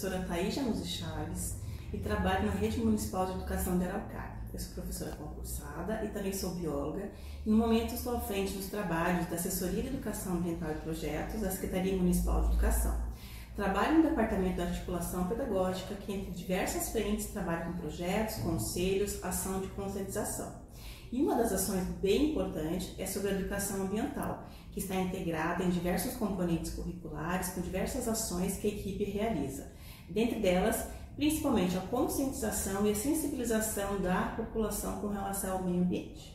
professora Thaís Januzzi Chaves e trabalho na Rede Municipal de Educação de Araucária. Eu sou professora concursada e também sou bióloga e no momento estou à frente dos trabalhos da Assessoria de Educação Ambiental e Projetos da Secretaria Municipal de Educação. Trabalho no Departamento de Articulação Pedagógica, que entre diversas frentes trabalha com projetos, conselhos, ação de conscientização. E uma das ações bem importantes é sobre a educação ambiental, que está integrada em diversos componentes curriculares, com diversas ações que a equipe realiza. Dentre delas, principalmente a conscientização e a sensibilização da população com relação ao meio ambiente.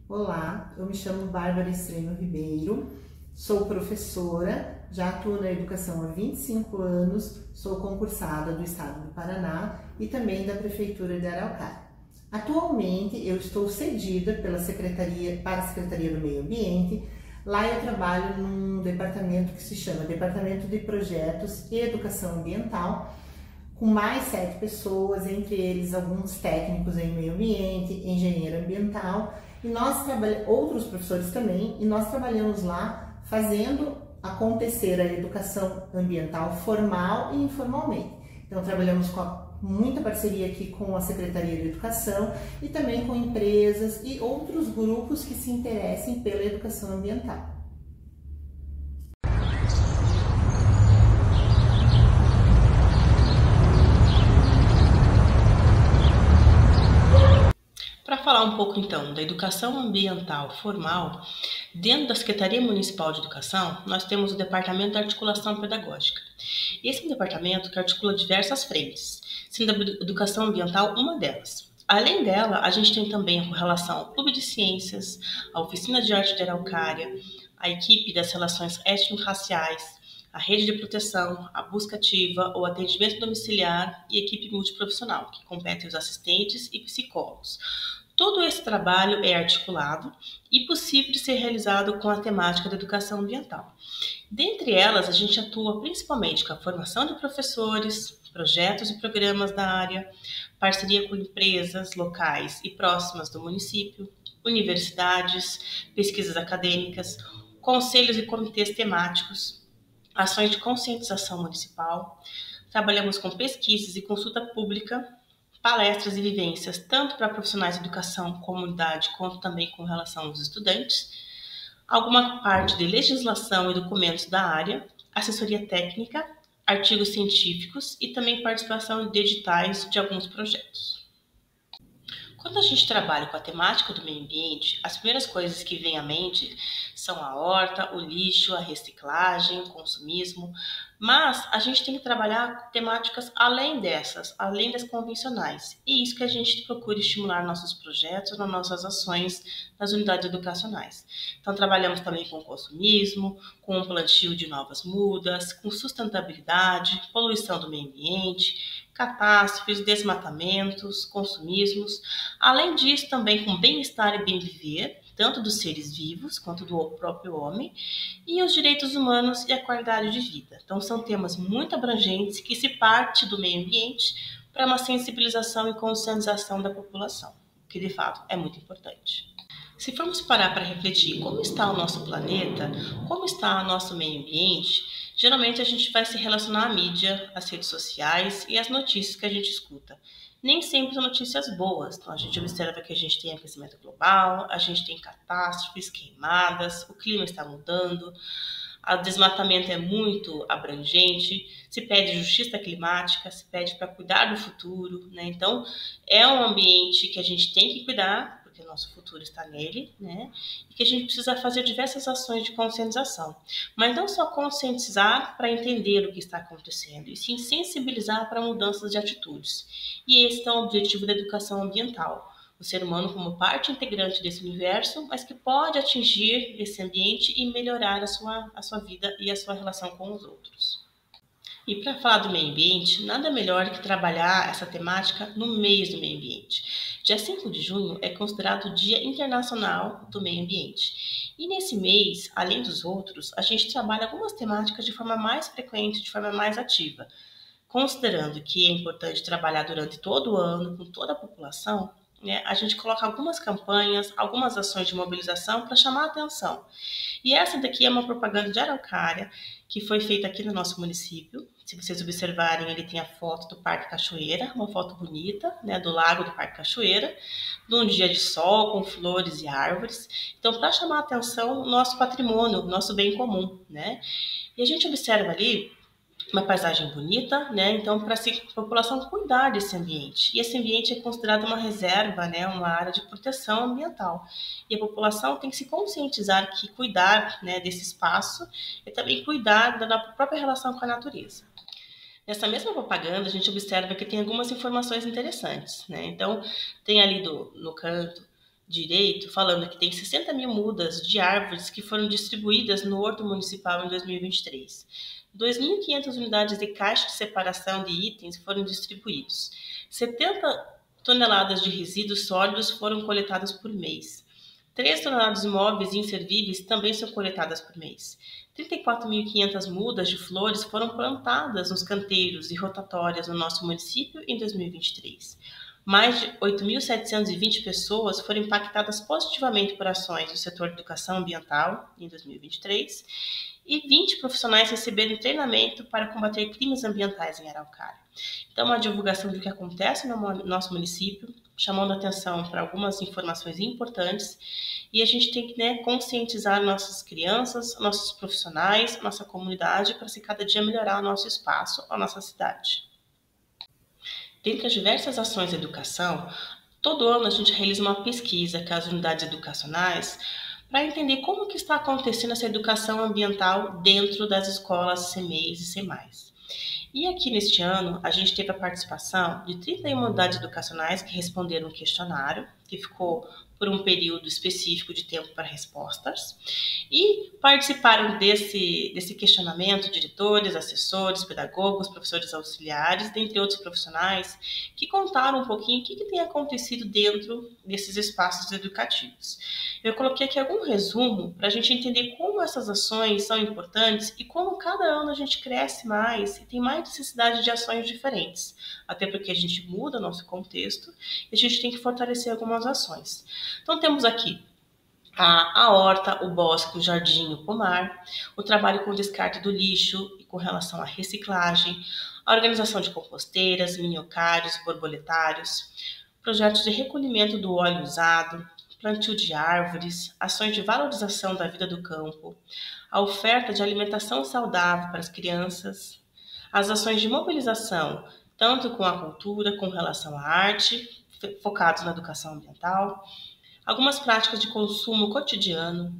Olá, eu me chamo Bárbara Estreno Ribeiro, sou professora, já atuo na educação há 25 anos, sou concursada do Estado do Paraná e também da Prefeitura de Araucária. Atualmente eu estou cedida para a Secretaria do Meio Ambiente. Lá eu trabalho num departamento que se chama Departamento de Projetos e Educação Ambiental, com mais 7 pessoas, entre eles alguns técnicos em meio ambiente, engenheiro ambiental, e nós outros professores também, e nós trabalhamos lá fazendo acontecer a educação ambiental formal e informalmente. Então trabalhamos com muita parceria aqui com a Secretaria de Educação e também com empresas e outros grupos que se interessem pela educação ambiental. Para falar um pouco então da educação ambiental formal, dentro da Secretaria Municipal de Educação, nós temos o Departamento de Articulação Pedagógica. Esse é um departamento que articula diversas frentes, sendo a educação ambiental uma delas. Além dela, a gente tem também a relação ao Clube de Ciências, a Oficina de Arte de Araucária, a equipe das relações étnico-raciais, a rede de proteção, a busca ativa, o atendimento domiciliar e a equipe multiprofissional, que compete os assistentes e psicólogos. Todo esse trabalho é articulado e possível de ser realizado com a temática da educação ambiental. Dentre elas, a gente atua principalmente com a formação de professores, projetos e programas da área, parceria com empresas locais e próximas do município, universidades, pesquisas acadêmicas, conselhos e comitês temáticos, ações de conscientização municipal. Trabalhamos com pesquisas e consulta pública, palestras e vivências, tanto para profissionais de educação, comunidade, quanto também com relação aos estudantes, alguma parte de legislação e documentos da área, assessoria técnica, artigos científicos e também participação de editais de alguns projetos. Quando a gente trabalha com a temática do meio ambiente, as primeiras coisas que vêm à mente são a horta, o lixo, a reciclagem, o consumismo, mas a gente tem que trabalhar temáticas além dessas, além das convencionais. E isso que a gente procura estimular nossos projetos, nas nossas ações nas unidades educacionais. Então trabalhamos também com o consumismo, com o plantio de novas mudas, com sustentabilidade, poluição do meio ambiente, catástrofes, desmatamentos, consumismos. Além disso, também com bem-estar e bem-viver, tanto dos seres vivos quanto do próprio homem, e os direitos humanos e a qualidade de vida. Então, são temas muito abrangentes que se parte do meio ambiente para uma sensibilização e conscientização da população, que de fato é muito importante. Se formos parar para refletir como está o nosso planeta, como está o nosso meio ambiente, geralmente a gente vai se relacionar à mídia, às redes sociais e às notícias que a gente escuta. Nem sempre são notícias boas. Então, a gente observa que a gente tem aquecimento global, a gente tem catástrofes, queimadas, o clima está mudando, o desmatamento é muito abrangente, se pede justiça climática, se pede para cuidar do futuro, né? Então, é um ambiente que a gente tem que cuidar, porque o nosso futuro está nele, né? E que a gente precisa fazer diversas ações de conscientização. Mas não só conscientizar para entender o que está acontecendo, e sim sensibilizar para mudanças de atitudes. E esse é o objetivo da educação ambiental. O ser humano como parte integrante desse universo, mas que pode atingir esse ambiente e melhorar a sua vida e a sua relação com os outros. E para falar do meio ambiente, nada melhor que trabalhar essa temática no mês do meio ambiente. Dia 5 de junho é considerado o Dia Internacional do Meio Ambiente. E nesse mês, além dos outros, a gente trabalha algumas temáticas de forma mais frequente, de forma mais ativa. Considerando que é importante trabalhar durante todo o ano com toda a população, né, a gente coloca algumas campanhas, algumas ações de mobilização para chamar a atenção. E essa daqui é uma propaganda de Araucária, que foi feita aqui no nosso município. Se vocês observarem, ele tem a foto do Parque Cachoeira, uma foto bonita, né, do lago do Parque Cachoeira, num dia de sol, com flores e árvores. Então, para chamar a atenção, o nosso patrimônio, o nosso bem comum, né? E a gente observa ali uma paisagem bonita, né? Então, para a população cuidar desse ambiente. E esse ambiente é considerado uma reserva, né? Uma área de proteção ambiental. E a população tem que se conscientizar que cuidar, né, desse espaço é também cuidar da própria relação com a natureza. Nessa mesma propaganda, a gente observa que tem algumas informações interessantes, né? Então, tem ali no canto direito, falando que tem 60 mil mudas de árvores que foram distribuídas no Horto Municipal em 2023. 2.500 unidades de caixa de separação de itens foram distribuídos. 70 toneladas de resíduos sólidos foram coletadas por mês. 3 toneladas de móveis inservíveis também são coletadas por mês. 34.500 mudas de flores foram plantadas nos canteiros e rotatórias no nosso município em 2023. Mais de 8.720 pessoas foram impactadas positivamente por ações do setor de educação ambiental em 2023 e 20 profissionais receberam treinamento para combater crimes ambientais em Araucária. Então, uma divulgação do que acontece no nosso município, chamando a atenção para algumas informações importantes, e a gente tem que, né, conscientizar nossas crianças, nossos profissionais, nossa comunidade, para se cada dia melhorar o nosso espaço, a nossa cidade. Dentre as diversas ações de educação, todo ano a gente realiza uma pesquisa com as unidades educacionais para entender como que está acontecendo essa educação ambiental dentro das escolas CMEIs e CEMAIs. E aqui neste ano, a gente teve a participação de 31 unidades educacionais que responderam um questionário, que ficou por um período específico de tempo para respostas, e participaram desse questionamento diretores, assessores, pedagogos, professores auxiliares, dentre outros profissionais, que contaram um pouquinho o que tem acontecido dentro desses espaços educativos. Eu coloquei aqui algum resumo para a gente entender como essas ações são importantes e como cada ano a gente cresce mais e tem mais necessidade de ações diferentes, até porque a gente muda nosso contexto e a gente tem que fortalecer algumas ações. Então temos aqui a horta, o bosque, o jardim, o pomar, o trabalho com descarte do lixo e com relação à reciclagem, a organização de composteiras, minhocários, borboletários, projetos de recolhimento do óleo usado, plantio de árvores, ações de valorização da vida do campo, a oferta de alimentação saudável para as crianças, as ações de mobilização, tanto com a cultura, com relação à arte, focados na educação ambiental, algumas práticas de consumo cotidiano,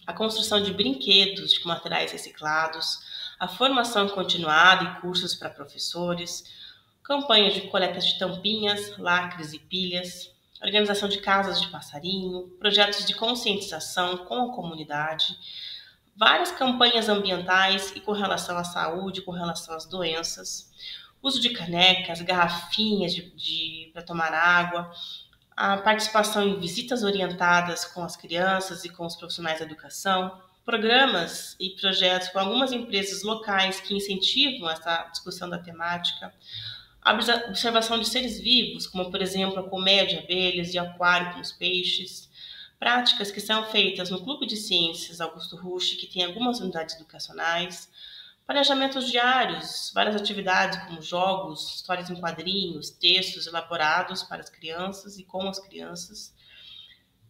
a construção de brinquedos com materiais reciclados, a formação continuada e cursos para professores, campanhas de coletas de tampinhas, lacres e pilhas, organização de casas de passarinho, projetos de conscientização com a comunidade, várias campanhas ambientais e com relação à saúde, com relação às doenças, uso de canecas, garrafinhas para tomar água, a participação em visitas orientadas com as crianças e com os profissionais da educação, programas e projetos com algumas empresas locais que incentivam essa discussão da temática, a observação de seres vivos, como por exemplo a colmeia de abelhas e aquário com os peixes, práticas que são feitas no Clube de Ciências Augusto Rusch, que tem algumas unidades educacionais, planejamentos diários, várias atividades como jogos, histórias em quadrinhos, textos elaborados para as crianças e com as crianças,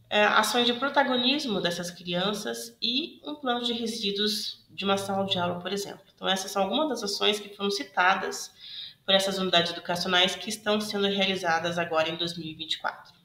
ações de protagonismo dessas crianças e um plano de resíduos de uma sala de aula, por exemplo. Então essas são algumas das ações que foram citadas por essas unidades educacionais que estão sendo realizadas agora em 2024.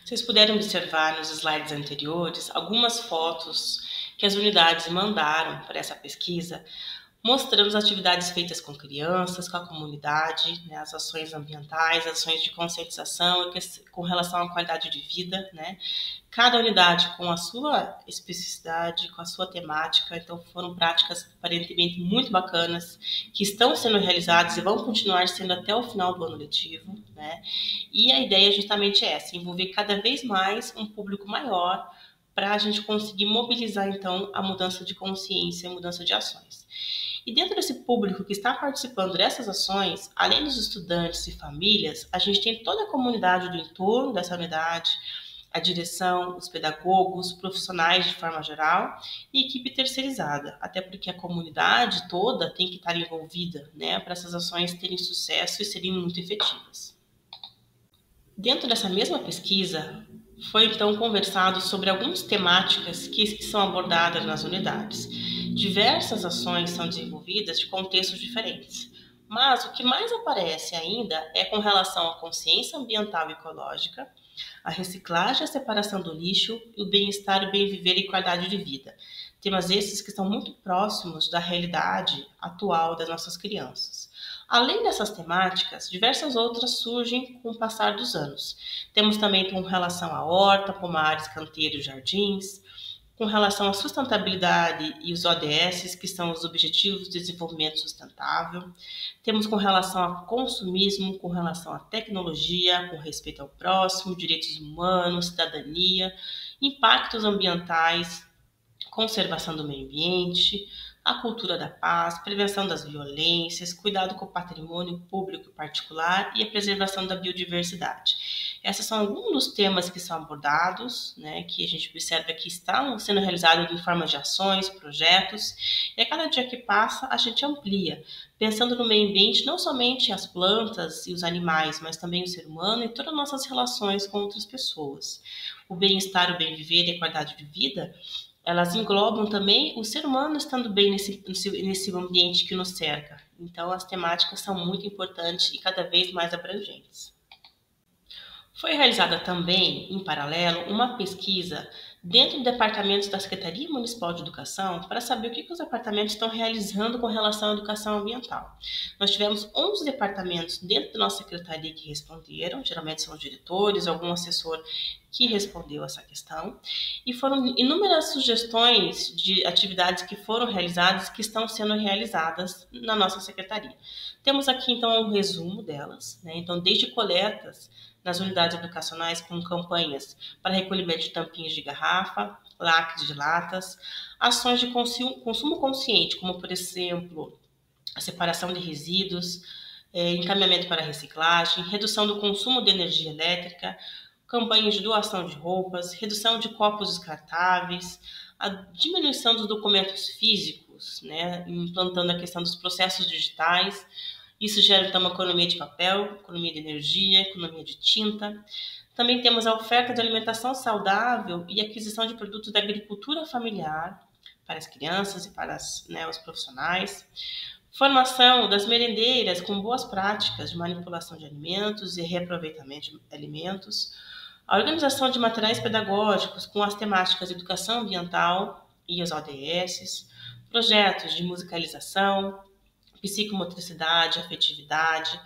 Vocês puderam observar nos slides anteriores algumas fotos que as unidades mandaram para essa pesquisa, mostrando as atividades feitas com crianças, com a comunidade, né, as ações ambientais, as ações de conscientização com relação à qualidade de vida, né? Cada unidade com a sua especificidade, com a sua temática, então foram práticas aparentemente muito bacanas, que estão sendo realizadas e vão continuar sendo até o final do ano letivo, né? E a ideia justamente é essa, envolver cada vez mais um público maior para a gente conseguir mobilizar, então, a mudança de consciência, a mudança de ações. E dentro desse público que está participando dessas ações, além dos estudantes e famílias, a gente tem toda a comunidade do entorno dessa unidade, a direção, os pedagogos, profissionais de forma geral e equipe terceirizada, até porque a comunidade toda tem que estar envolvida, né, para essas ações terem sucesso e serem muito efetivas. Dentro dessa mesma pesquisa, foi então conversado sobre algumas temáticas que são abordadas nas unidades. Diversas ações são desenvolvidas de contextos diferentes, mas o que mais aparece ainda é com relação à consciência ambiental e ecológica, a reciclagem, a separação do lixo, o bem-estar, o bem-viver e qualidade de vida. Temas esses que estão muito próximos da realidade atual das nossas crianças. Além dessas temáticas, diversas outras surgem com o passar dos anos. Temos também com relação à horta, pomares, canteiros, jardins, com relação à sustentabilidade e os ODS, que são os Objetivos de Desenvolvimento Sustentável. Temos com relação ao consumismo, com relação à tecnologia, com respeito ao próximo, direitos humanos, cidadania, impactos ambientais, conservação do meio ambiente, a cultura da paz, prevenção das violências, cuidado com o patrimônio público e particular e a preservação da biodiversidade. Esses são alguns dos temas que são abordados, né, que a gente observa que estão sendo realizados em forma de ações, projetos, e a cada dia que passa a gente amplia, pensando no meio ambiente não somente as plantas e os animais, mas também o ser humano e todas as nossas relações com outras pessoas. O bem-estar, o bem-viver e a qualidade de vida, elas englobam também o ser humano estando bem nesse ambiente que nos cerca. Então, as temáticas são muito importantes e cada vez mais abrangentes. Foi realizada também, em paralelo, uma pesquisa dentro do departamento da Secretaria Municipal de Educação para saber o que os departamentos estão realizando com relação à educação ambiental. Nós tivemos 11 departamentos dentro da nossa secretaria que responderam, geralmente são os diretores, algum assessor que respondeu essa questão, e foram inúmeras sugestões de atividades que foram realizadas que estão sendo realizadas na nossa secretaria. Temos aqui, então, um resumo delas, né? Então, desde coletas nas unidades educacionais com campanhas para recolhimento de tampinhas de garrafa, lacres de latas, ações de consumo consciente, como, por exemplo, a separação de resíduos, encaminhamento para reciclagem, redução do consumo de energia elétrica, campanhas de doação de roupas, redução de copos descartáveis, a diminuição dos documentos físicos, né, implantando a questão dos processos digitais. Isso gera, então, uma economia de papel, economia de energia, economia de tinta. Também temos a oferta de alimentação saudável e aquisição de produtos da agricultura familiar para as crianças e para os profissionais. Formação das merendeiras com boas práticas de manipulação de alimentos e reaproveitamento de alimentos. A organização de materiais pedagógicos com as temáticas de educação ambiental e os ODS. Projetos de musicalização, psicomotricidade, afetividade,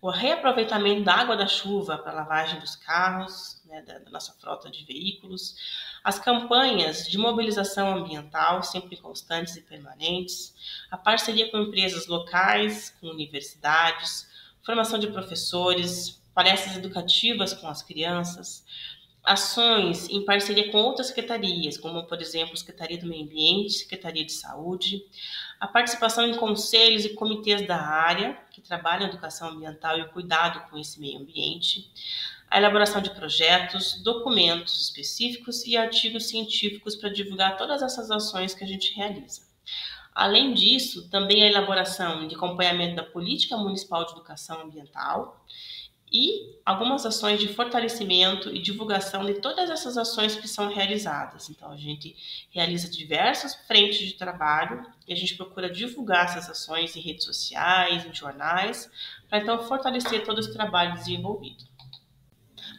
o reaproveitamento da água da chuva para a lavagem dos carros, né, da nossa frota de veículos, as campanhas de mobilização ambiental, sempre constantes e permanentes, a parceria com empresas locais, com universidades, formação de professores, palestras educativas com as crianças, ações em parceria com outras secretarias, como, por exemplo, a Secretaria do Meio Ambiente, Secretaria de Saúde, a participação em conselhos e comitês da área, que trabalham a educação ambiental e o cuidado com esse meio ambiente, a elaboração de projetos, documentos específicos e artigos científicos para divulgar todas essas ações que a gente realiza. Além disso, também a elaboração de acompanhamento da Política Municipal de Educação Ambiental e algumas ações de fortalecimento e divulgação de todas essas ações que são realizadas. Então, a gente realiza diversas frentes de trabalho e a gente procura divulgar essas ações em redes sociais, em jornais, para então fortalecer todo esse trabalho desenvolvido.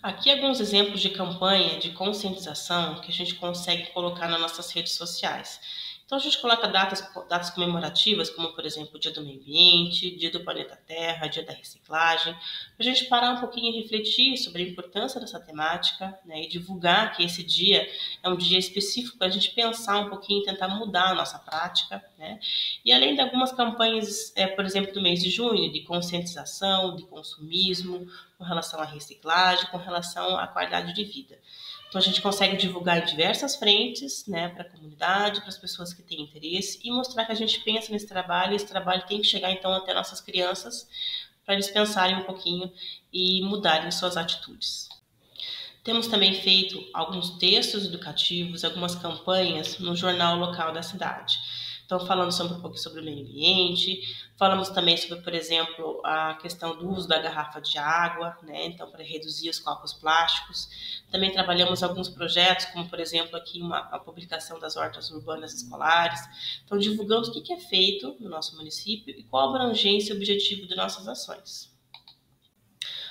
Aqui alguns exemplos de campanha de conscientização que a gente consegue colocar nas nossas redes sociais. Então a gente coloca datas comemorativas, como por exemplo o Dia do Meio Ambiente, Dia do Planeta Terra, Dia da Reciclagem, para a gente parar um pouquinho e refletir sobre a importância dessa temática, né, e divulgar que esse dia é um dia específico para a gente pensar um pouquinho e tentar mudar a nossa prática, né? E além de algumas campanhas, por exemplo, do mês de junho, de conscientização, de consumismo, com relação à reciclagem, com relação à qualidade de vida. Então, a gente consegue divulgar em diversas frentes, né, para a comunidade, para as pessoas que têm interesse e mostrar que a gente pensa nesse trabalho e esse trabalho tem que chegar, então, até nossas crianças para eles pensarem um pouquinho e mudarem suas atitudes. Temos também feito alguns textos educativos, algumas campanhas no jornal local da cidade. Então, falando um pouco sobre o meio ambiente, falamos também sobre, por exemplo, a questão do uso da garrafa de água, né? Então, para reduzir os copos plásticos. Também trabalhamos alguns projetos, como, por exemplo, aqui a publicação das hortas urbanas escolares. Então, divulgando o que é feito no nosso município e qual a abrangência e objetivo de nossas ações.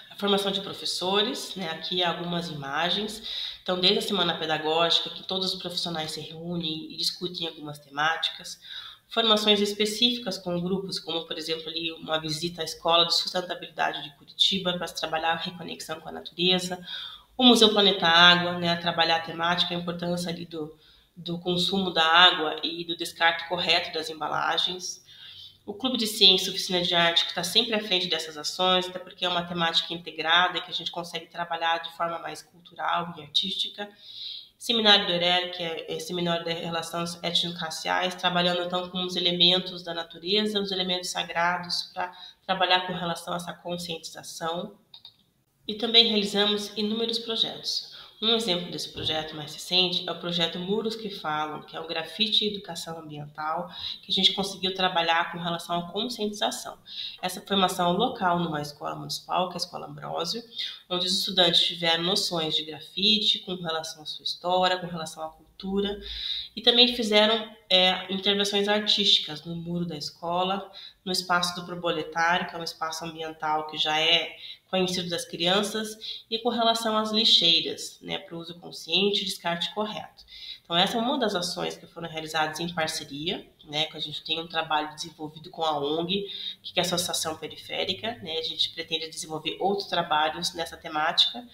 A formação de professores, né? Aqui há algumas imagens. Então, desde a semana pedagógica, que todos os profissionais se reúnem e discutem algumas temáticas, formações específicas com grupos, como, por exemplo, ali uma visita à Escola de Sustentabilidade de Curitiba para trabalhar a reconexão com a natureza, o Museu Planeta Água, né, trabalhar a temática, a importância ali do consumo da água e do descarte correto das embalagens. O Clube de Ciência e Oficina de Arte, que está sempre à frente dessas ações, até porque é uma temática integrada e que a gente consegue trabalhar de forma mais cultural e artística. Seminário do ERER, que é Seminário de Relações Étnico-Raciais, trabalhando então com os elementos da natureza, os elementos sagrados, para trabalhar com relação a essa conscientização. E também realizamos inúmeros projetos. Um exemplo desse projeto mais recente é o projeto Muros que Falam, que é o grafite e educação ambiental, que a gente conseguiu trabalhar com relação à conscientização. Essa formação local numa escola municipal, que é a Escola Ambrósio, onde os estudantes tiveram noções de grafite com relação à sua história, com relação à cultura, e também fizeram intervenções artísticas no muro da escola, no espaço do Proboletário, que é um espaço ambiental que já é conhecido das crianças, e com relação às lixeiras, né, para o uso consciente e descarte correto. Então, essa é uma das ações que foram realizadas em parceria, né, que a gente tem um trabalho desenvolvido com a ONG, que é a Associação Periférica, né, a gente pretende desenvolver outros trabalhos nessa temática,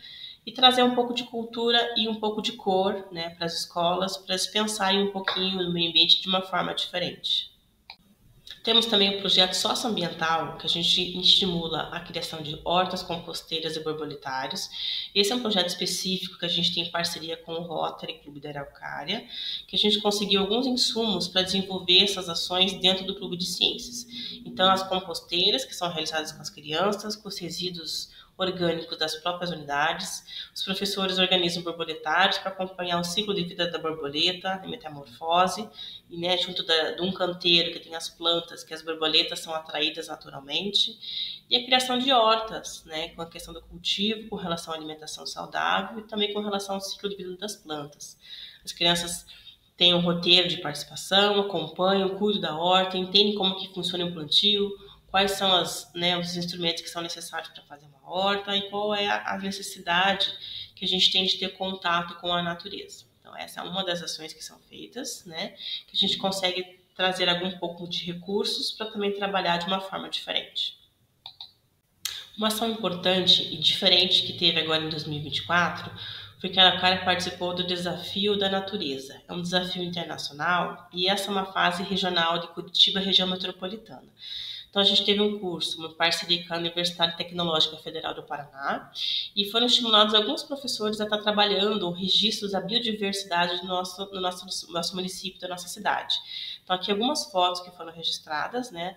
e trazer um pouco de cultura e um pouco de cor, né, para as escolas, para eles pensarem um pouquinho no meio ambiente de uma forma diferente. Temos também o projeto socioambiental, que a gente estimula a criação de hortas composteiras e borboletários. Esse é um projeto específico que a gente tem em parceria com o Rotary Clube da Araucária, que a gente conseguiu alguns insumos para desenvolver essas ações dentro do Clube de Ciências. Então, as composteiras, que são realizadas com as crianças, com os resíduos orgânicos das próprias unidades. Os professores organizam borboletários para acompanhar o ciclo de vida da borboleta, a metamorfose, e né, junto de um canteiro que tem as plantas, que as borboletas são atraídas naturalmente, e a criação de hortas, né, com a questão do cultivo, com relação à alimentação saudável e também com relação ao ciclo de vida das plantas. As crianças têm um roteiro de participação, acompanham, cuidam da horta, entendem como que funciona o plantio, quais são os instrumentos que são necessários para fazer uma horta e qual é a necessidade que a gente tem de ter contato com a natureza. Então, essa é uma das ações que são feitas, né, que a gente consegue trazer algum pouco de recursos para também trabalhar de uma forma diferente. Uma ação importante e diferente que teve agora em 2024 foi que a Araucária participou do Desafio da Natureza. É um desafio internacional e essa é uma fase regional de Curitiba, região metropolitana. Então, a gente teve um curso, uma parceria com a Universidade Tecnológica Federal do Paraná, e foram estimulados alguns professores a estar trabalhando registros da biodiversidade do nosso município, da nossa cidade. Então, aqui algumas fotos que foram registradas, né,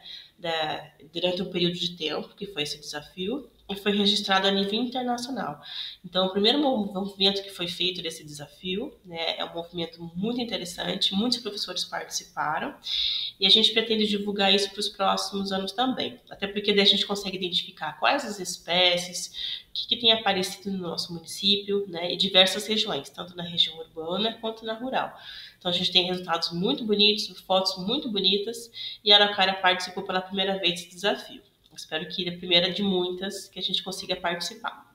durante um período de tempo, que foi esse desafio, e foi registrado a nível internacional. Então, o primeiro movimento que foi feito desse desafio, né, é um movimento muito interessante, muitos professores participaram, e a gente pretende divulgar isso para os próximos anos também, até porque daí a gente consegue identificar quais as espécies, o que tem aparecido no nosso município, né, e diversas regiões, tanto na região urbana quanto na rural. Então, a gente tem resultados muito bonitos, fotos muito bonitas, e a Araucária participou pela primeira vez desse desafio. Espero que a primeira de muitas que a gente consiga participar.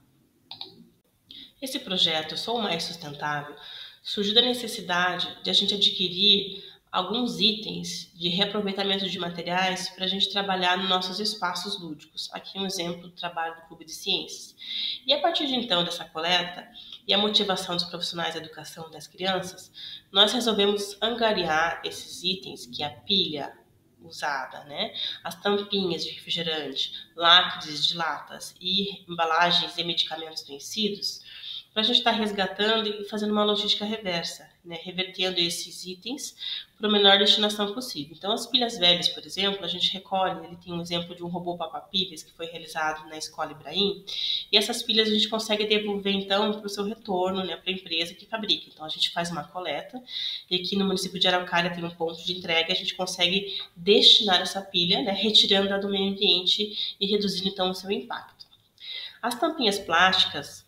Esse projeto Sou Mais Sustentável surgiu da necessidade de a gente adquirir alguns itens de reaproveitamento de materiais para a gente trabalhar nos nossos espaços lúdicos. Aqui um exemplo do trabalho do Clube de Ciências. E a partir de então dessa coleta e a motivação dos profissionais da educação das crianças, nós resolvemos angariar esses itens, que é a pilha usada, né? As tampinhas de refrigerante, lacres de latas e embalagens e medicamentos vencidos, para a gente estar resgatando e fazendo uma logística reversa, né? Revertendo esses itens para a menor destinação possível. Então, as pilhas velhas, por exemplo, a gente recolhe, ele tem um exemplo de um robô papapilhas que foi realizado na Escola Ibrahim, e essas pilhas a gente consegue devolver, então, para o seu retorno, né, para a empresa que fabrica. Então, a gente faz uma coleta, e aqui no município de Araucária tem um ponto de entrega, a gente consegue destinar essa pilha, né, retirando-a do meio ambiente e reduzindo, então, o seu impacto. As tampinhas plásticas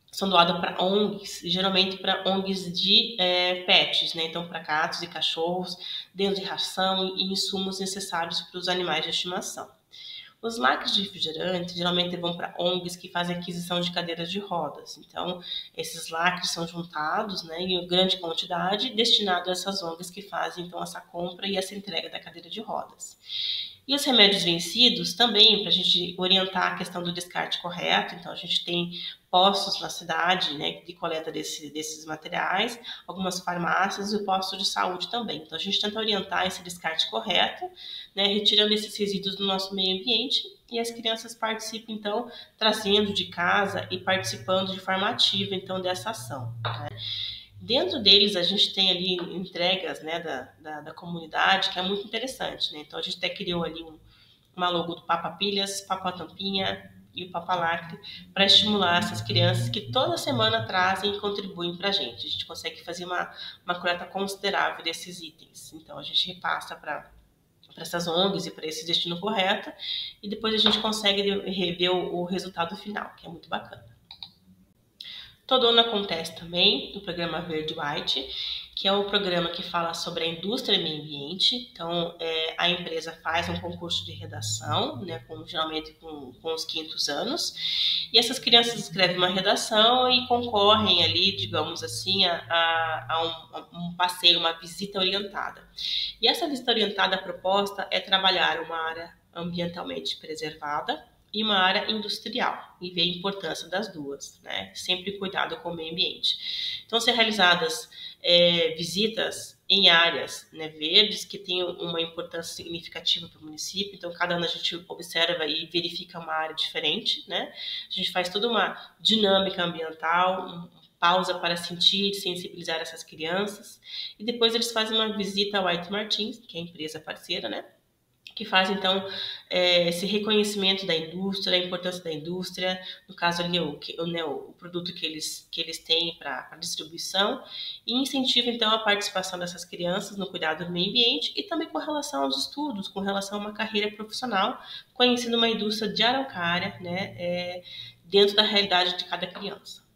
são doadas para ONGs, geralmente para ONGs de pets, né? Então, para gatos e cachorros, dentro de ração e insumos necessários para os animais de estimação. Os lacres de refrigerante geralmente vão para ONGs que fazem aquisição de cadeiras de rodas. Então, esses lacres são juntados, né, em grande quantidade, destinados a essas ONGs que fazem então essa compra e essa entrega da cadeira de rodas. E os remédios vencidos também, para a gente orientar a questão do descarte correto. Então, a gente tem postos na cidade, né, de coleta desses materiais, algumas farmácias e o posto de saúde também. Então, a gente tenta orientar esse descarte correto, né, retirando esses resíduos do nosso meio ambiente, e as crianças participam, então, trazendo de casa e participando de forma ativa, então, dessa ação, né? Dentro deles, a gente tem ali entregas, né, da comunidade, que é muito interessante, né? Então, a gente até criou ali uma logo do Papa Pilhas, Papa Tampinha e o Papa Lacre, para estimular essas crianças que toda semana trazem e contribuem para a gente. A gente consegue fazer uma coleta considerável desses itens. Então, a gente repassa para essas ONGs e para esse destino correto, e depois a gente consegue rever o resultado final, que é muito bacana. Todo ano acontece também o programa Verde White, que é um programa que fala sobre a indústria e meio ambiente. Então, a empresa faz um concurso de redação, né, geralmente com os quintos anos, e essas crianças escrevem uma redação e concorrem ali, digamos assim, a um passeio, uma visita orientada. E essa visita orientada, a proposta é trabalhar uma área ambientalmente preservada e uma área industrial, e ver a importância das duas, né? Sempre cuidado com o meio ambiente. Então, ser realizadas visitas em áreas, né, verdes que têm uma importância significativa para o município. Então, cada ano a gente observa e verifica uma área diferente, né? A gente faz toda uma dinâmica ambiental, pausa para sentir e sensibilizar essas crianças, e depois eles fazem uma visita ao White Martins, que é a empresa parceira, né, que faz, então, esse reconhecimento da indústria, a importância da indústria, no caso ali, o produto que eles têm para distribuição, e incentiva, então, a participação dessas crianças no cuidado do meio ambiente e também com relação aos estudos, com relação a uma carreira profissional, conhecendo uma indústria de Araucária, né, dentro da realidade de cada criança.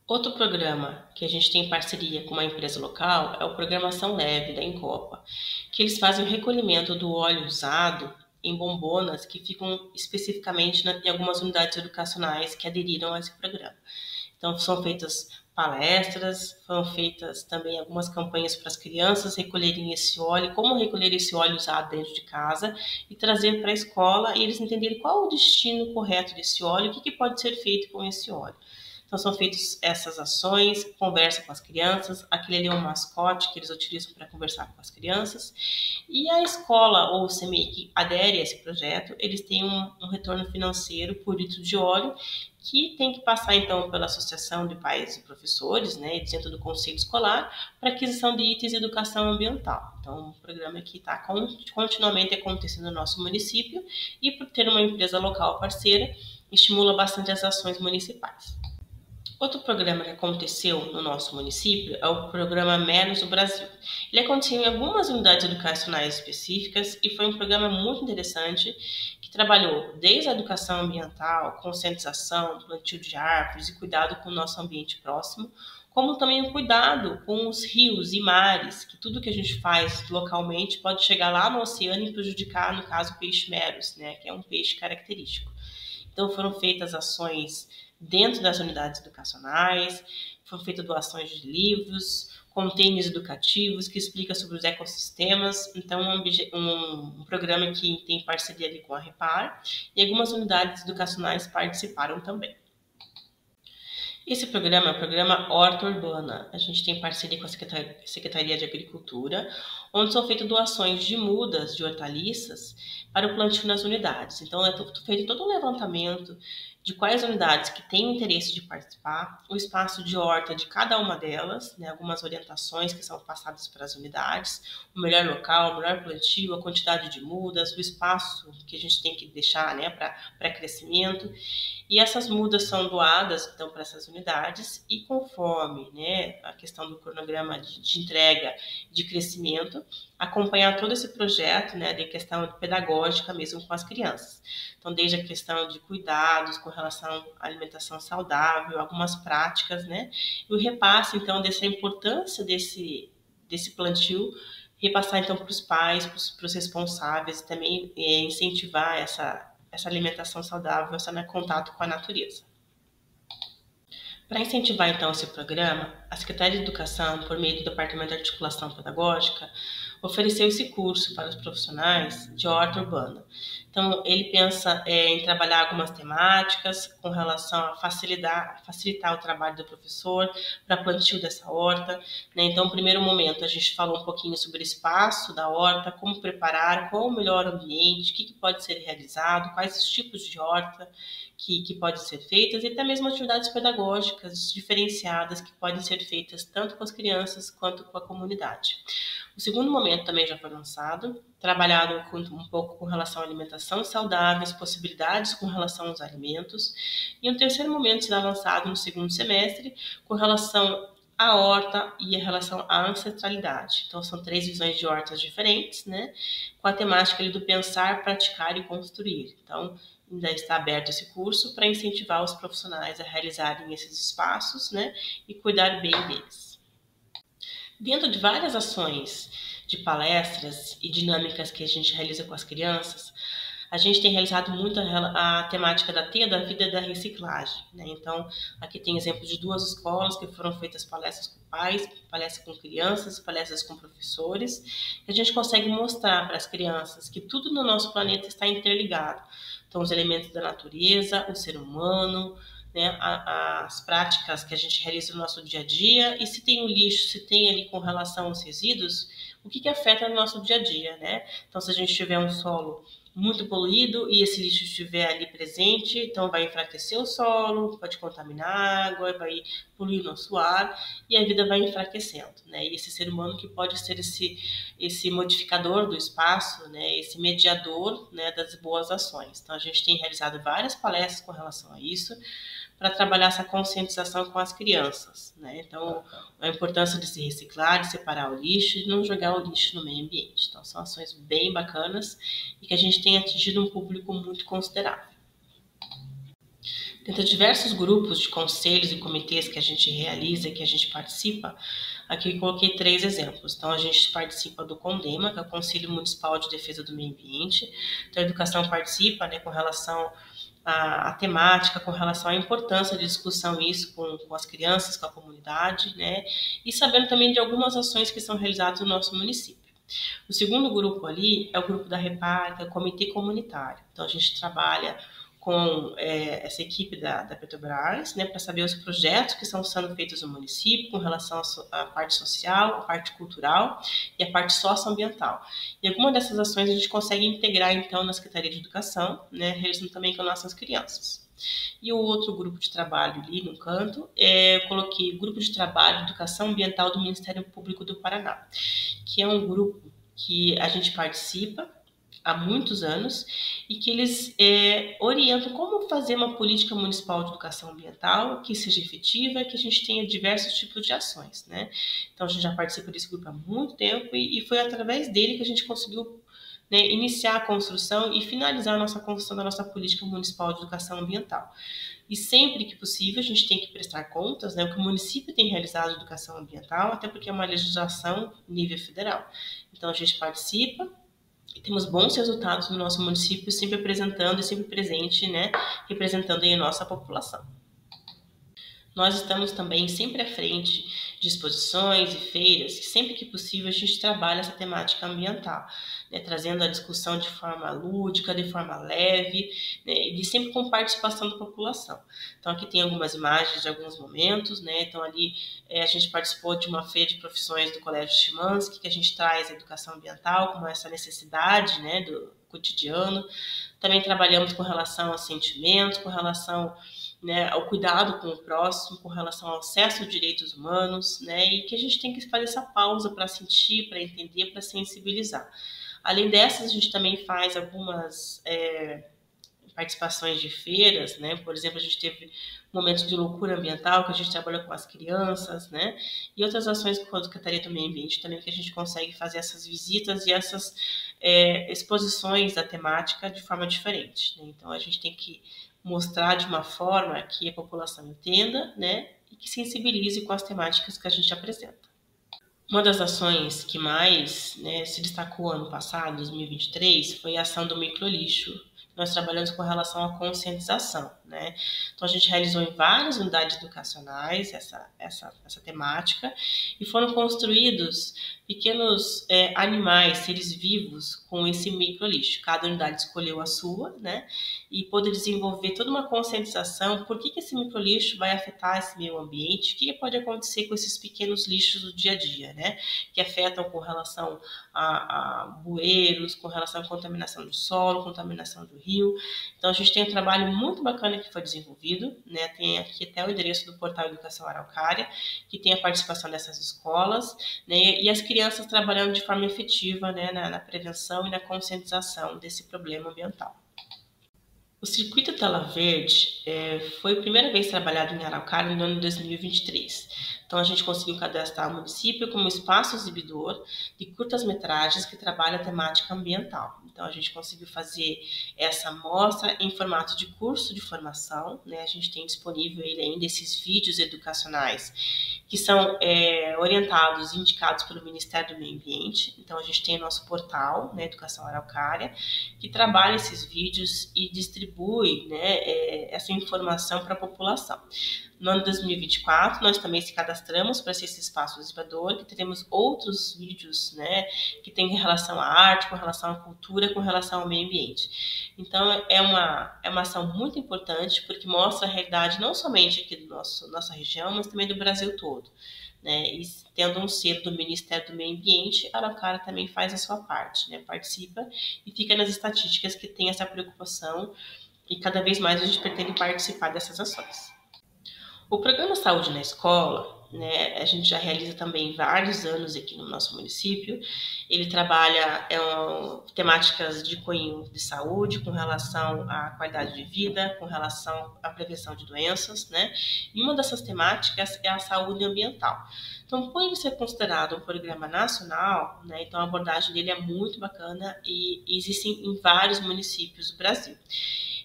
Outro programa que a gente tem em parceria com uma empresa local é o Programa Ação Leve, da Encopa, que eles fazem o recolhimento do óleo usado em bombonas que ficam especificamente em algumas unidades educacionais que aderiram a esse programa. Então, são feitas palestras, foram feitas também algumas campanhas para as crianças recolherem esse óleo, como recolher esse óleo usado dentro de casa e trazer para a escola, e eles entenderem qual o destino correto desse óleo, o que pode ser feito com esse óleo. Então, são feitas essas ações, conversa com as crianças, aquele ali é um mascote que eles utilizam para conversar com as crianças, e a escola ou o CMEI que adere a esse projeto, eles têm um retorno financeiro por litro de óleo, que tem que passar, então, pela Associação de Pais e Professores, né, dentro do Conselho Escolar, para aquisição de itens de educação ambiental. Então, um programa que está continuamente acontecendo no nosso município, e por ter uma empresa local parceira, estimula bastante as ações municipais. Outro programa que aconteceu no nosso município é o programa Menos do Brasil. Ele aconteceu em algumas unidades educacionais específicas e foi um programa muito interessante que trabalhou desde a educação ambiental, conscientização, plantio de árvores e cuidado com o nosso ambiente próximo, como também o cuidado com os rios e mares, que tudo que a gente faz localmente pode chegar lá no oceano e prejudicar, no caso, o peixe meros, né, que é um peixe característico. Então foram feitas ações dentro das unidades educacionais, foram feitas doações de livros, containers educativos que explicam sobre os ecossistemas. Então, um programa que tem parceria ali com a Repar e algumas unidades educacionais participaram também. Esse programa é o programa Horta Urbana. A gente tem parceria com a Secretaria de Agricultura, onde são feitas doações de mudas de hortaliças para o plantio nas unidades. Então, é feito todo um levantamento de quais unidades que têm interesse de participar, o espaço de horta de cada uma delas, né, algumas orientações que são passadas para as unidades, o melhor local, o melhor plantio, a quantidade de mudas, o espaço que a gente tem que deixar, né, para crescimento. E essas mudas são doadas então para essas unidades e conforme, né, a questão do cronograma de entrega, de crescimento, acompanhar todo esse projeto, né, de questão pedagógica mesmo com as crianças. Então, desde a questão de cuidados com relação à alimentação saudável, algumas práticas, né, e o repasse, então, dessa importância desse plantio, repassar, então, para os pais, para os responsáveis, e também incentivar essa alimentação saudável, esse contato com a natureza. Para incentivar, então, esse programa, a Secretaria de Educação, por meio do Departamento de Articulação Pedagógica, ofereceu esse curso para os profissionais de horta urbana. Então, ele pensa em trabalhar algumas temáticas com relação a facilitar o trabalho do professor para plantio dessa horta, né? Então, no primeiro momento, a gente falou um pouquinho sobre o espaço da horta, como preparar, qual o melhor ambiente, o que pode ser realizado, quais os tipos de horta que podem ser feitas e até mesmo atividades pedagógicas diferenciadas que podem ser feitas tanto com as crianças quanto com a comunidade. O segundo momento também já foi lançado, trabalhado um pouco com relação à alimentação saudável, as possibilidades com relação aos alimentos. E um terceiro momento será lançado no segundo semestre, com relação à horta e a relação à ancestralidade. Então, são 3 visões de hortas diferentes, né? Com a temática ali do pensar, praticar e construir. Então, ainda está aberto esse curso para incentivar os profissionais a realizarem esses espaços, né? E cuidar bem deles. Dentro de várias ações de palestras e dinâmicas que a gente realiza com as crianças, a gente tem realizado muito a temática da teia da vida e da reciclagem, né? Então, aqui tem exemplo de 2 escolas que foram feitas palestras com pais, palestras com crianças, palestras com professores, que a gente consegue mostrar para as crianças que tudo no nosso planeta está interligado. Então, os elementos da natureza, o ser humano, né, as práticas que a gente realiza no nosso dia a dia, e se tem o lixo, se tem ali com relação aos resíduos, o que afeta no nosso dia a dia, né? Então, se a gente tiver um solo muito poluído e esse lixo estiver ali presente, então vai enfraquecer o solo, pode contaminar a água, vai poluir o nosso ar e a vida vai enfraquecendo, né? E esse ser humano que pode ser esse modificador do espaço, né? Esse mediador, né, das boas ações. Então, a gente tem realizado várias palestras com relação a isso, para trabalhar essa conscientização com as crianças, né? Então, a importância de se reciclar, de separar o lixo e não jogar o lixo no meio ambiente. Então, são ações bem bacanas e que a gente tem atingido um público muito considerável. Dentro de diversos grupos de conselhos e comitês que a gente realiza, que a gente participa, aqui eu coloquei 3 exemplos. Então, a gente participa do CONDEMA, que é o Conselho Municipal de Defesa do Meio Ambiente. Então, a educação participa, né, com relação a temática, com relação à importância de discussão isso com as crianças, com a comunidade, né? E sabendo também de algumas ações que são realizadas no nosso município. O segundo grupo ali é o grupo da Repar, que é o Comitê Comunitário. Então, a gente trabalha com essa equipe da Petrobras, né, para saber os projetos que estão sendo feitos no município com relação à parte social, à parte cultural e à parte socioambiental. E alguma dessas ações a gente consegue integrar, então, na Secretaria de Educação, né, realizando também com nossas crianças. E o outro grupo de trabalho ali no canto, eu coloquei o Grupo de Trabalho de Educação Ambiental do Ministério Público do Paraná, que é um grupo que a gente participa há muitos anos e que eles orientam como fazer uma política municipal de educação ambiental que seja efetiva e que a gente tenha diversos tipos de ações, né? Então, a gente já participa desse grupo há muito tempo e foi através dele que a gente conseguiu, né, iniciar a construção e finalizar a nossa construção da nossa política municipal de educação ambiental. E sempre que possível, a gente tem que prestar contas, né, o que o município tem realizado de educação ambiental, até porque é uma legislação nível federal. Então, a gente participa e temos bons resultados no nosso município, sempre apresentando e sempre presente, né, representando aí a nossa população. Nós estamos também sempre à frente de exposições e feiras, que sempre que possível a gente trabalha essa temática ambiental, né, trazendo a discussão de forma lúdica, de forma leve, né, e sempre com participação da população. Então aqui tem algumas imagens de alguns momentos, né, então ali a gente participou de uma feira de profissões do Colégio Chimansky, que a gente traz a educação ambiental como essa necessidade, né, do cotidiano. Também trabalhamos com relação a sentimentos, com relação, né, ao cuidado com o próximo, com relação ao acesso aos direitos humanos, né, e que a gente tem que fazer essa pausa para sentir, para entender, para sensibilizar. Além dessas, a gente também faz algumas participações de feiras, né, por exemplo, a gente teve momentos de loucura ambiental, que a gente trabalhou com as crianças, né, e outras ações com a Secretaria do Meio Ambiente também, que a gente consegue fazer essas visitas e essas exposições da temática de forma diferente, né? Então, a gente tem que mostrar de uma forma que a população entenda, né, e que sensibilize com as temáticas que a gente apresenta. Uma das ações que mais, né, se destacou ano passado, 2023, foi a ação do microlixo. Nós trabalhamos com relação à conscientização, né? Então, a gente realizou em várias unidades educacionais essa temática e foram construídos pequenos animais, seres vivos com esse microlixo. Cada unidade escolheu a sua, né? E pôde desenvolver toda uma conscientização por que esse microlixo vai afetar esse meio ambiente, o que pode acontecer com esses pequenos lixos do dia a dia, né? Que afetam com relação a bueiros, com relação à contaminação do solo, contaminação do rio. Então, a gente tem um trabalho muito bacana que foi desenvolvido, né? Tem aqui até o endereço do portal Educação Araucária, que tem a participação dessas escolas, né? E as crianças trabalhando de forma efetiva, né, na prevenção e na conscientização desse problema ambiental. O Circuito Tela Verde foi a primeira vez trabalhado em Araucária no ano de 2023. Então, a gente conseguiu cadastrar o município como espaço exibidor de curtas-metragens que trabalha a temática ambiental. Então, a gente conseguiu fazer essa mostra em formato de curso de formação, né? A gente tem disponível ainda esses vídeos educacionais que são orientados e indicados pelo Ministério do Meio Ambiente. Então, a gente tem o nosso portal, né, Educação Araucária, que trabalha esses vídeos e distribui, né, essa informação para a população. No ano de 2024, nós também se cadastramos para ser esse espaço exibidor, que teremos outros vídeos, né, que tem relação à arte, com relação à cultura, com relação ao meio ambiente. Então, é uma ação muito importante, porque mostra a realidade não somente aqui do nossa região, mas também do Brasil todo, né? E tendo um selo do Ministério do Meio Ambiente, a Araucária também faz a sua parte, né? Participa e fica nas estatísticas que tem essa preocupação e cada vez mais a gente pretende participar dessas ações. O programa Saúde na Escola, né, a gente já realiza também vários anos aqui no nosso município. Ele trabalha temáticas de cunho de saúde, com relação à qualidade de vida, com relação à prevenção de doenças, né? E uma dessas temáticas é a saúde ambiental. Então, por ele ser considerado um programa nacional, né, então a abordagem dele é muito bacana e existe em vários municípios do Brasil.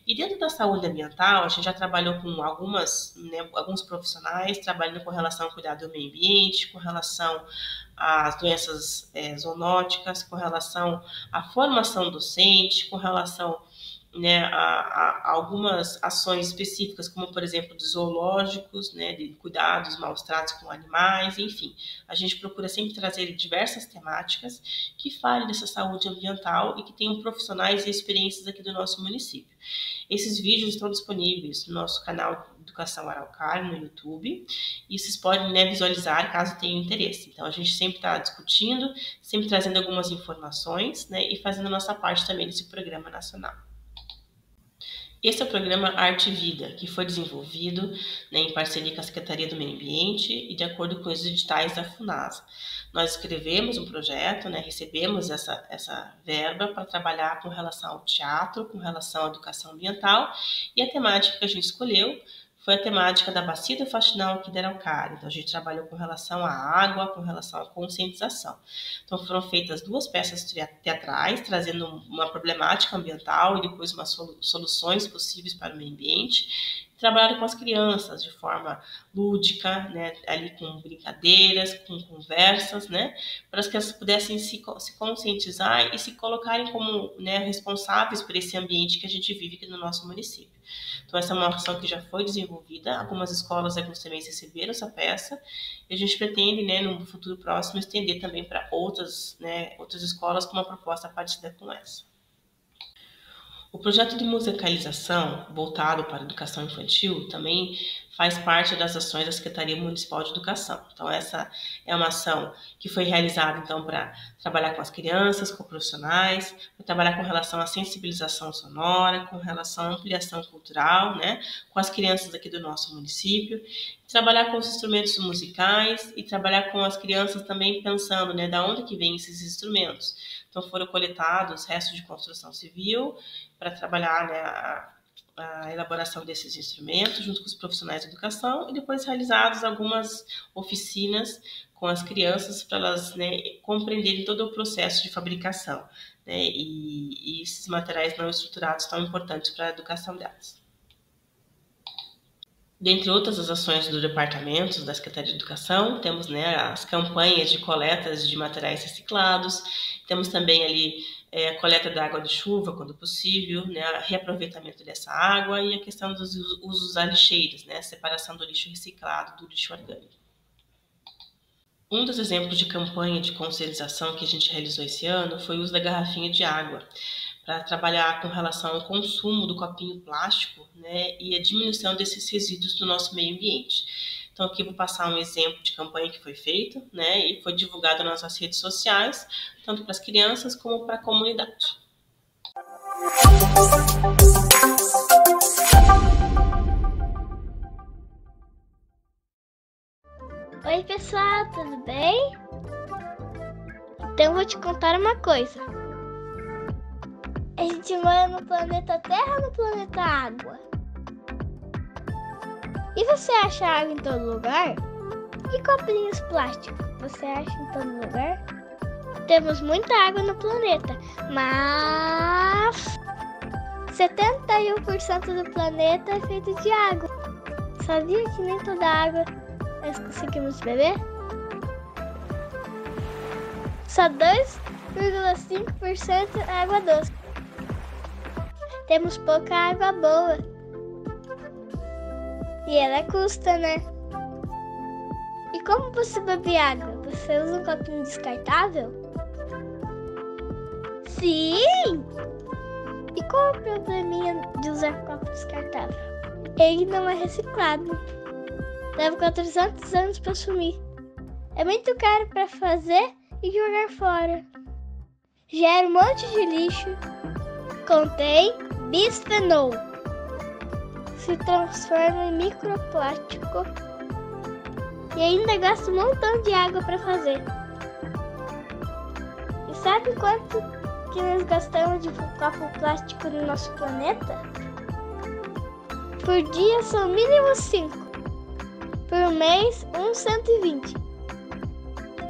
E dentro da saúde ambiental, a gente já trabalhou com alguns profissionais, trabalhando com relação ao cuidado do meio ambiente, com relação às doenças zoonóticas, com relação à formação docente, com relação, né, a algumas ações específicas, como, por exemplo, de zoológicos, né, de cuidados, maus tratos com animais, enfim. A gente procura sempre trazer diversas temáticas que falem dessa saúde ambiental e que tenham profissionais e experiências aqui do nosso município. Esses vídeos estão disponíveis no nosso canal Educação Araucária, no YouTube, e vocês podem, né, visualizar caso tenham interesse. Então, a gente sempre está discutindo, sempre trazendo algumas informações, né, e fazendo a nossa parte também desse programa nacional. Esse é o programa Arte e Vida, que foi desenvolvido, em parceria com a Secretaria do Meio Ambiente e de acordo com os editais da FUNASA. Nós escrevemos um projeto, recebemos essa verba para trabalhar com relação ao teatro, com relação à educação ambiental, e a temática que a gente escolheu foi a temática da bacia do Faxinal aqui de Araucária. Então, a gente trabalhou com relação à água, com relação à conscientização. Então, foram feitas 2 peças teatrais, trazendo uma problemática ambiental e depois umas soluções possíveis para o meio ambiente. Trabalharam com as crianças de forma lúdica, ali com brincadeiras, com conversas, para que elas pudessem se conscientizar e se colocarem como responsáveis por esse ambiente que a gente vive aqui no nosso município. Então, essa é uma ação que já foi desenvolvida, algumas escolas alguns também receberam essa peça, e a gente pretende, no futuro próximo, estender também para outras escolas com uma proposta parecida com essa. O projeto de musicalização voltado para a educação infantil também faz parte das ações da Secretaria Municipal de Educação. Então, essa é uma ação que foi realizada para trabalhar com as crianças, com profissionais, para trabalhar com relação à sensibilização sonora, com relação à ampliação cultural, com as crianças aqui do nosso município, trabalhar com os instrumentos musicais e trabalhar com as crianças também pensando, da onde que vêm esses instrumentos. Então, foram coletados restos de construção civil para trabalhar a elaboração desses instrumentos junto com os profissionais de educação e depois realizadas algumas oficinas com as crianças para elas compreenderem todo o processo de fabricação e esses materiais não estruturados tão importantes para a educação delas. Dentre outras as ações do departamento da Secretaria de Educação, temos as campanhas de coletas de materiais reciclados, temos também ali a coleta da água de chuva, quando possível, reaproveitamento dessa água e a questão dos usos das lixeiras, separação do lixo reciclado do lixo orgânico. Um dos exemplos de campanha de conscientização que a gente realizou esse ano foi o uso da garrafinha de água, para trabalhar com relação ao consumo do copinho plástico e a diminuição desses resíduos do nosso meio ambiente. Então, aqui eu vou passar um exemplo de campanha que foi feita e foi divulgado nas nossas redes sociais, tanto para as crianças como para a comunidade. Oi pessoal, tudo bem? Então eu vou te contar uma coisa. A gente mora no planeta Terra ou no planeta Água? E você acha água em todo lugar? E copinhos plásticos, você acha em todo lugar? Temos muita água no planeta, mas 71% do planeta é feito de água. Sabia que nem toda água nós conseguimos beber? Só 2,5% é água doce. Temos pouca água boa. E ela custa, E como você bebe água? Você usa um copinho descartável? Sim! E qual é o probleminha de usar copo descartável? Ele não é reciclado. Leva 400 anos para sumir. É muito caro para fazer e jogar fora. Gera um monte de lixo. Contém bisfenol. Se transforma em microplástico. E ainda gasta um montão de água para fazer. E sabe quanto que nós gastamos de copo plástico no nosso planeta? Por dia são mínimo 5. Por mês, 120.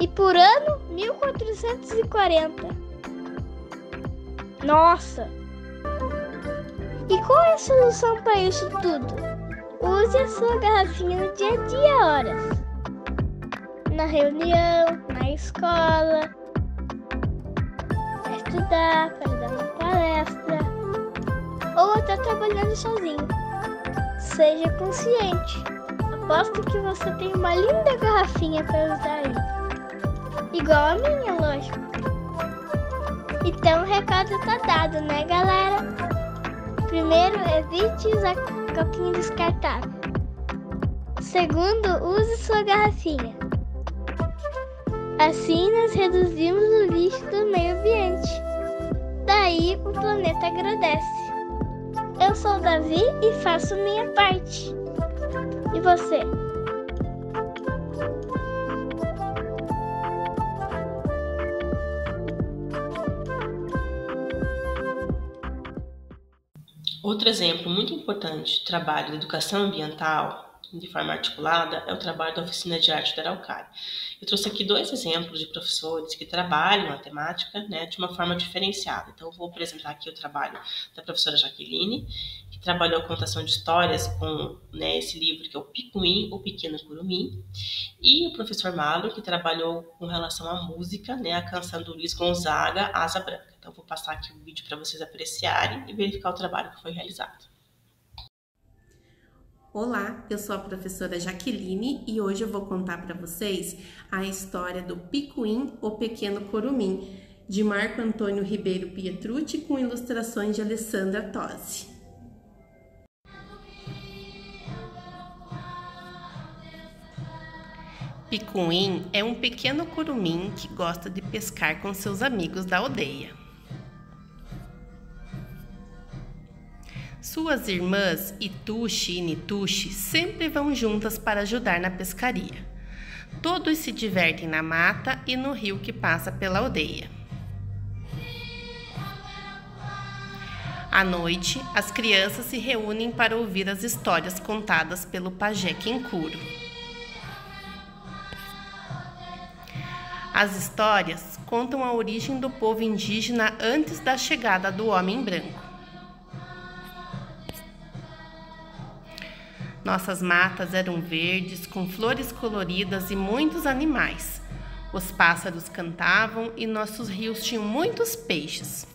E por ano, 1440. Nossa! E qual é a solução para isso tudo? Use a sua garrafinha no dia a dia, horas. Na reunião, na escola, para estudar, para dar uma palestra, ou até trabalhando sozinho. Seja consciente. Aposto que você tem uma linda garrafinha para usar aí. Igual a minha, lógico. Então o recado tá dado, galera? Primeiro, evite usar copinho descartável. Segundo, use sua garrafinha. Assim nós reduzimos o lixo do meio ambiente. Daí o planeta agradece. Eu sou o Davi e faço minha parte. E você? Outro exemplo muito importante de trabalho de educação ambiental de forma articulada é o trabalho da Oficina de Arte da Araucária. Eu trouxe aqui 2 exemplos de professores que trabalham a temática, de uma forma diferenciada. Então, eu vou apresentar aqui o trabalho da professora Jaqueline, que trabalhou a contação de histórias com esse livro que é o Picuim, o Pequeno Curumim, e o professor Malo, que trabalhou com relação à música, a canção do Luiz Gonzaga, Asa Branca. Então, vou passar aqui o vídeo para vocês apreciarem e verificar o trabalho que foi realizado. Olá, eu sou a professora Jaqueline e hoje eu vou contar para vocês a história do Picuim, o Pequeno Curumim, de Marco Antônio Ribeiro Pietrucci, com ilustrações de Alessandra Tosi. Picuim é um pequeno curumim que gosta de pescar com seus amigos da aldeia. Suas irmãs Ituxi e Nituxi sempre vão juntas para ajudar na pescaria. Todos se divertem na mata e no rio que passa pela aldeia. À noite, as crianças se reúnem para ouvir as histórias contadas pelo pajé Quincuro. As histórias contam a origem do povo indígena antes da chegada do homem branco. Nossas matas eram verdes, com flores coloridas e muitos animais. Os pássaros cantavam e nossos rios tinham muitos peixes.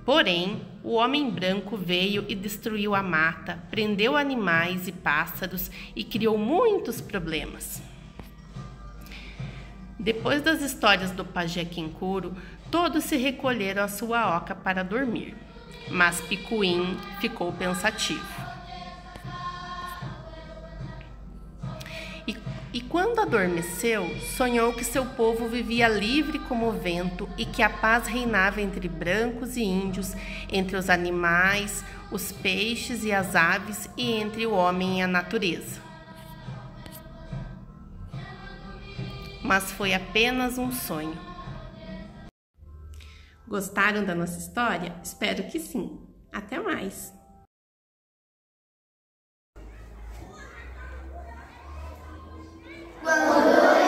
Porém, o homem branco veio e destruiu a mata, prendeu animais e pássaros e criou muitos problemas. Depois das histórias do pajé Quincuro, todos se recolheram à sua oca para dormir. Mas Picuim ficou pensativo. E quando adormeceu, sonhou que seu povo vivia livre como o vento e que a paz reinava entre brancos e índios, entre os animais, os peixes e as aves e entre o homem e a natureza. Mas foi apenas um sonho. Gostaram da nossa história? Espero que sim. Até mais! Porque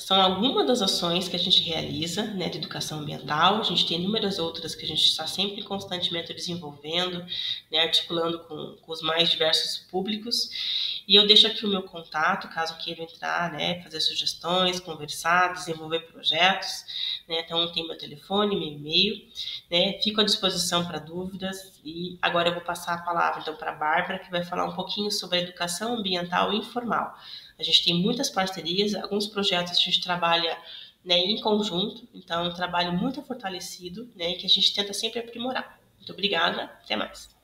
são algumas das ações que a gente realiza, né, de educação ambiental. A gente tem inúmeras outras que a gente está sempre constantemente desenvolvendo, né, articulando com os mais diversos públicos. E eu deixo aqui o meu contato, caso queiram entrar, né, fazer sugestões, conversar, desenvolver projetos, né. Então tem meu telefone, meu e-mail, né, fico à disposição para dúvidas. E agora eu vou passar a palavra então para a Bárbara, que vai falar um pouquinho sobre a educação ambiental informal. A gente tem muitas parcerias, alguns projetos a gente trabalha, né, em conjunto, então é um trabalho muito fortalecido, né, que a gente tenta sempre aprimorar. Muito obrigada, até mais.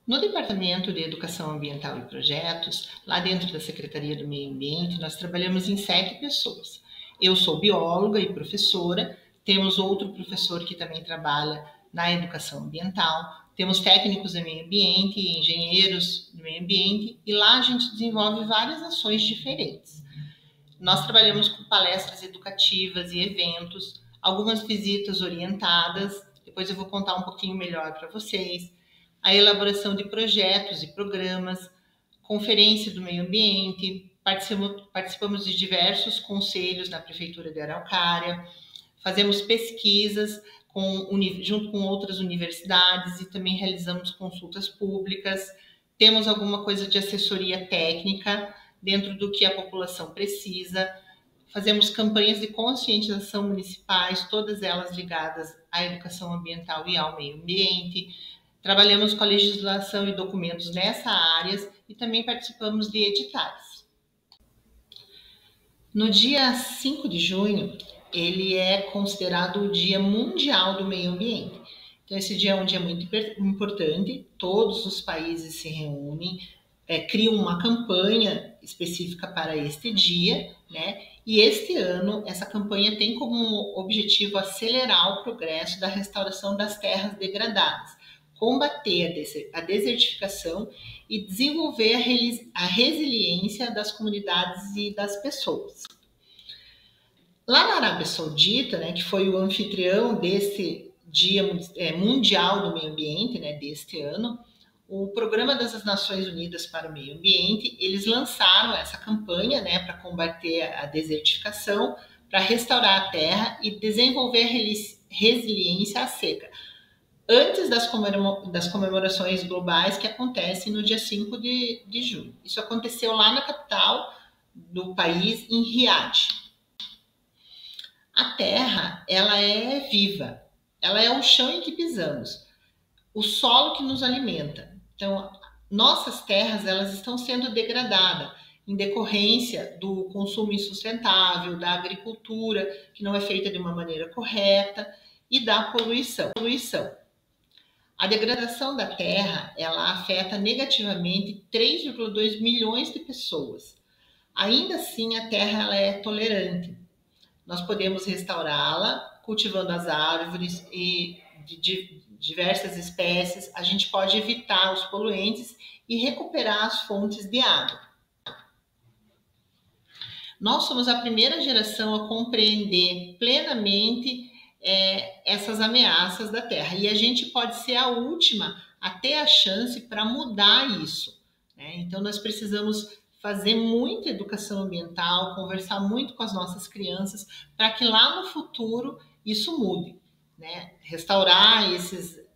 No Departamento de Educação Ambiental e Projetos, lá dentro da Secretaria do Meio Ambiente, nós trabalhamos em 7 pessoas. Eu sou bióloga e professora, temos outro professor que também trabalha na educação ambiental, temos técnicos de meio ambiente, engenheiros do meio ambiente, e lá a gente desenvolve várias ações diferentes. Nós trabalhamos com palestras educativas e eventos, algumas visitas orientadas, depois eu vou contar um pouquinho melhor para vocês, a elaboração de projetos e programas, conferência do meio ambiente, participamos de diversos conselhos na Prefeitura de Araucária, fazemos pesquisas junto com outras universidades e também realizamos consultas públicas, temos alguma coisa de assessoria técnica dentro do que a população precisa, fazemos campanhas de conscientização municipais, todas elas ligadas à educação ambiental e ao meio ambiente, trabalhamos com a legislação e documentos nessa área e também participamos de editais. No dia 5 de junho, ele é considerado o Dia Mundial do Meio Ambiente. Então, esse dia é um dia muito importante, todos os países se reúnem, criam uma campanha específica para este dia, né? E este ano, essa campanha tem como objetivo acelerar o progresso da restauração das terras degradadas, combater a desertificação e desenvolver a resiliência das comunidades e das pessoas. Lá na Arábia Saudita, né, que foi o anfitrião desse Dia Mundial do Meio Ambiente, né, deste ano, o Programa das Nações Unidas para o Meio Ambiente, eles lançaram essa campanha, né, para combater a desertificação, para restaurar a terra e desenvolver resiliência à seca, antes das comemorações globais que acontecem no dia 5 de junho. Isso aconteceu lá na capital do país, em Riad. A terra, ela é viva, ela é o chão em que pisamos, o solo que nos alimenta. Então, nossas terras, elas estão sendo degradadas em decorrência do consumo insustentável, da agricultura que não é feita de uma maneira correta e da poluição. A degradação da terra, ela afeta negativamente 3,2 milhões de pessoas. Ainda assim, a terra ela é tolerante. Nós podemos restaurá-la cultivando as árvores e de diversas espécies. A gente pode evitar os poluentes e recuperar as fontes de água. Nós somos a primeira geração a compreender plenamente essas ameaças da terra. E a gente pode ser a última a ter a chance para mudar isso, né? Então, nós precisamos fazer muita educação ambiental, conversar muito com as nossas crianças, para que lá no futuro isso mude, né? Restaurar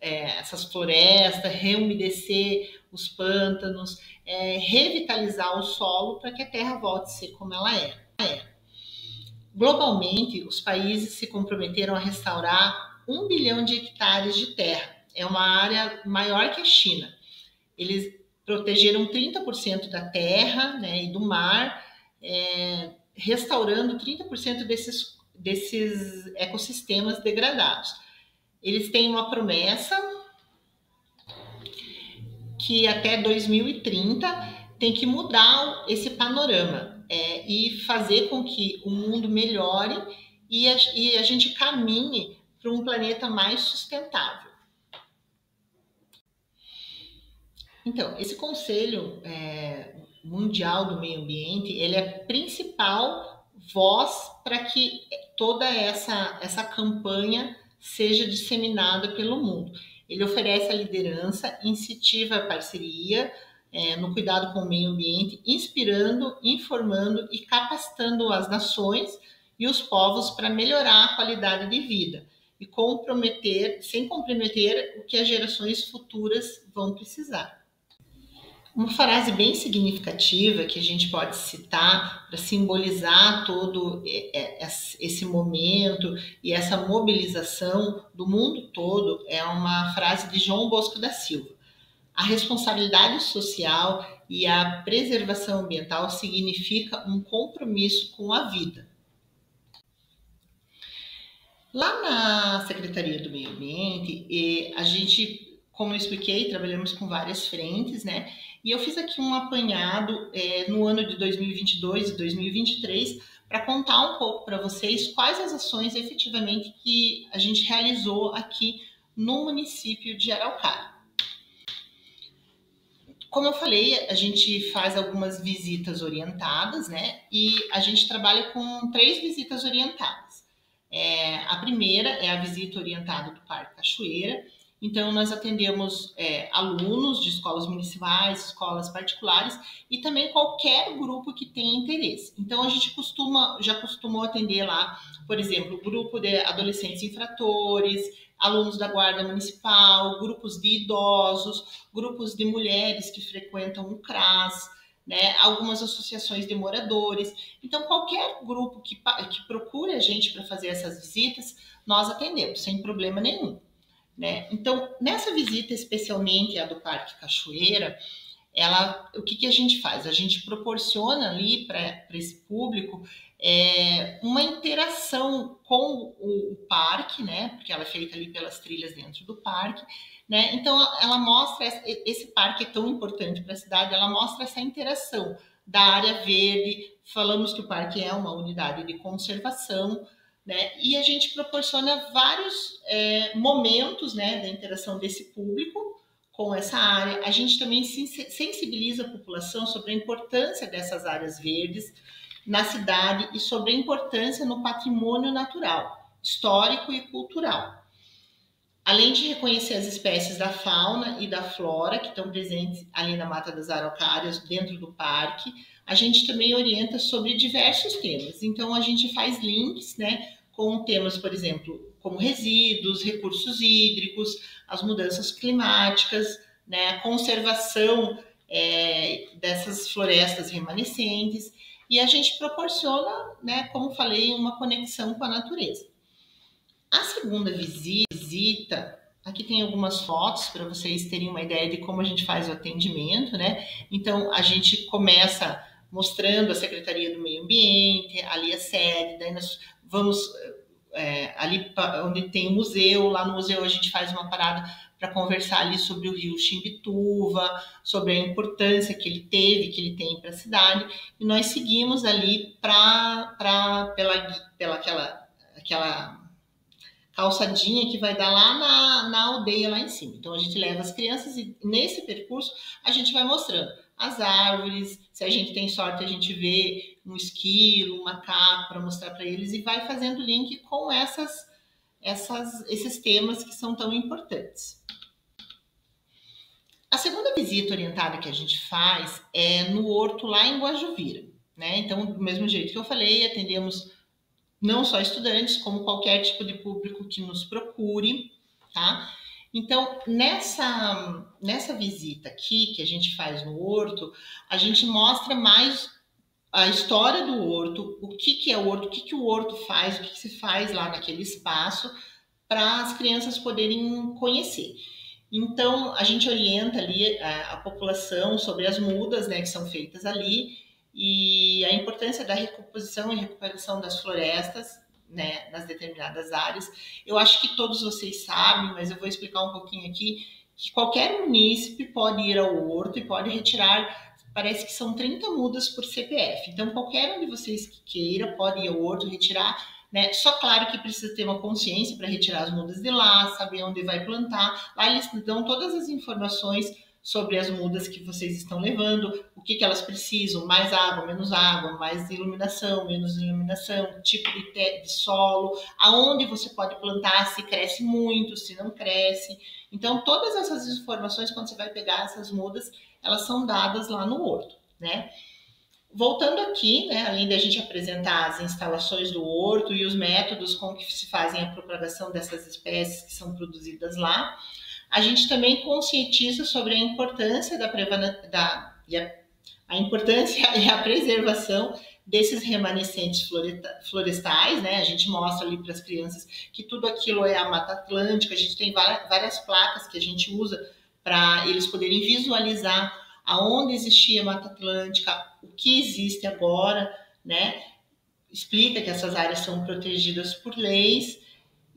essas florestas, reumedecer os pântanos, revitalizar o solo para que a terra volte a ser como ela é. Globalmente, os países se comprometeram a restaurar 1 bilhão de hectares de terra. É uma área maior que a China. Eles protegeram 30% da terra, né, e do mar, restaurando 30% desses ecossistemas degradados. Eles têm uma promessa que até 2030 tem que mudar esse panorama e fazer com que o mundo melhore e a gente caminhe para um planeta mais sustentável. Então, esse Conselho Mundial do Meio Ambiente, ele é a principal voz para que toda essa campanha seja disseminada pelo mundo. Ele oferece a liderança, incentiva a parceria no cuidado com o meio ambiente, inspirando, informando e capacitando as nações e os povos para melhorar a qualidade de vida e sem comprometer o que as gerações futuras vão precisar. Uma frase bem significativa que a gente pode citar para simbolizar todo esse momento e essa mobilização do mundo todo é uma frase de João Bosco da Silva. A responsabilidade social e a preservação ambiental significa um compromisso com a vida. Lá na Secretaria do Meio Ambiente, a gente, como eu expliquei, trabalhamos com várias frentes, né? E eu fiz aqui um apanhado no ano de 2022 e 2023 para contar um pouco para vocês quais as ações efetivamente que a gente realizou aqui no município de Araucária. Como eu falei, a gente faz algumas visitas orientadas, né? E a gente trabalha com 3 visitas orientadas. A primeira é a visita orientada do Parque Cachoeira. Então, nós atendemos alunos de escolas municipais, escolas particulares e também qualquer grupo que tenha interesse. Então, a gente já costumou atender lá, por exemplo, grupo de adolescentes infratores, alunos da Guarda Municipal, grupos de idosos, grupos de mulheres que frequentam o CRAS, né, algumas associações de moradores. Então, qualquer grupo que procure a gente para fazer essas visitas, nós atendemos, sem problema nenhum. Né? Então, nessa visita, especialmente a do Parque Cachoeira, o que a gente faz? A gente proporciona ali para esse público uma interação com o parque, né? Porque ela é feita ali pelas trilhas dentro do parque, né? Então, ela mostra, esse parque é tão importante para a cidade, ela mostra essa interação da área verde. Falamos que o parque é uma unidade de conservação, né? E a gente proporciona vários momentos, né, da interação desse público com essa área. A gente também sensibiliza a população sobre a importância dessas áreas verdes na cidade e sobre a importância no patrimônio natural, histórico e cultural. Além de reconhecer as espécies da fauna e da flora que estão presentes ali na Mata das Araucárias, dentro do parque, a gente também orienta sobre diversos temas. Então, a gente faz links, né, com temas, por exemplo, como resíduos, recursos hídricos, as mudanças climáticas, né, a conservação dessas florestas remanescentes. E a gente proporciona, né, como falei, uma conexão com a natureza. A segunda visita, aqui tem algumas fotos para vocês terem uma ideia de como a gente faz o atendimento, né? Então, a gente começa mostrando a Secretaria do Meio Ambiente, ali a sede, daí nós vamos ali onde tem o museu, lá no museu a gente faz uma parada para conversar ali sobre o rio Ximbituva, sobre a importância que ele teve, que ele tem para a cidade, e nós seguimos ali pela aquela calçadinha que vai dar lá na aldeia lá em cima. Então a gente leva as crianças e nesse percurso a gente vai mostrando as árvores, se a gente tem sorte a gente vê um esquilo, um macaco para mostrar para eles e vai fazendo link com esses temas que são tão importantes. A segunda visita orientada que a gente faz é no horto lá em Guajuvira, né? Então, do mesmo jeito que eu falei, atendemos não só estudantes, como qualquer tipo de público que nos procure, tá? Então, nessa visita aqui que a gente faz no horto, a gente mostra mais a história do horto, o que é o horto, o que o horto faz, o que se faz lá naquele espaço, para as crianças poderem conhecer. Então, a gente orienta ali a população sobre as mudas, né, que são feitas ali, e a importância da recomposição e recuperação das florestas, né, nas determinadas áreas. Eu acho que todos vocês sabem, mas eu vou explicar um pouquinho aqui, que qualquer munícipe pode ir ao horto e pode retirar, parece que são 30 mudas por CPF. Então, qualquer um de vocês que queira pode ir ao horto retirar, né? Só claro que precisa ter uma consciência para retirar as mudas de lá, saber onde vai plantar. Lá eles dão todas as informações sobre as mudas que vocês estão levando, o que elas precisam, mais água, mais iluminação, menos iluminação, tipo de solo, aonde você pode plantar, se cresce muito, se não cresce. Então, todas essas informações, quando você vai pegar essas mudas, elas são dadas lá no horto, né? Voltando aqui, né, além de a gente apresentar as instalações do horto e os métodos com que se fazem a propagação dessas espécies que são produzidas lá, a gente também conscientiza sobre a importância a importância e a preservação desses remanescentes florestais, né? A gente mostra ali para as crianças que tudo aquilo é a Mata Atlântica, a gente tem várias placas que a gente usa para eles poderem visualizar aonde existia a Mata Atlântica, o que existe agora, né? Explica que essas áreas são protegidas por leis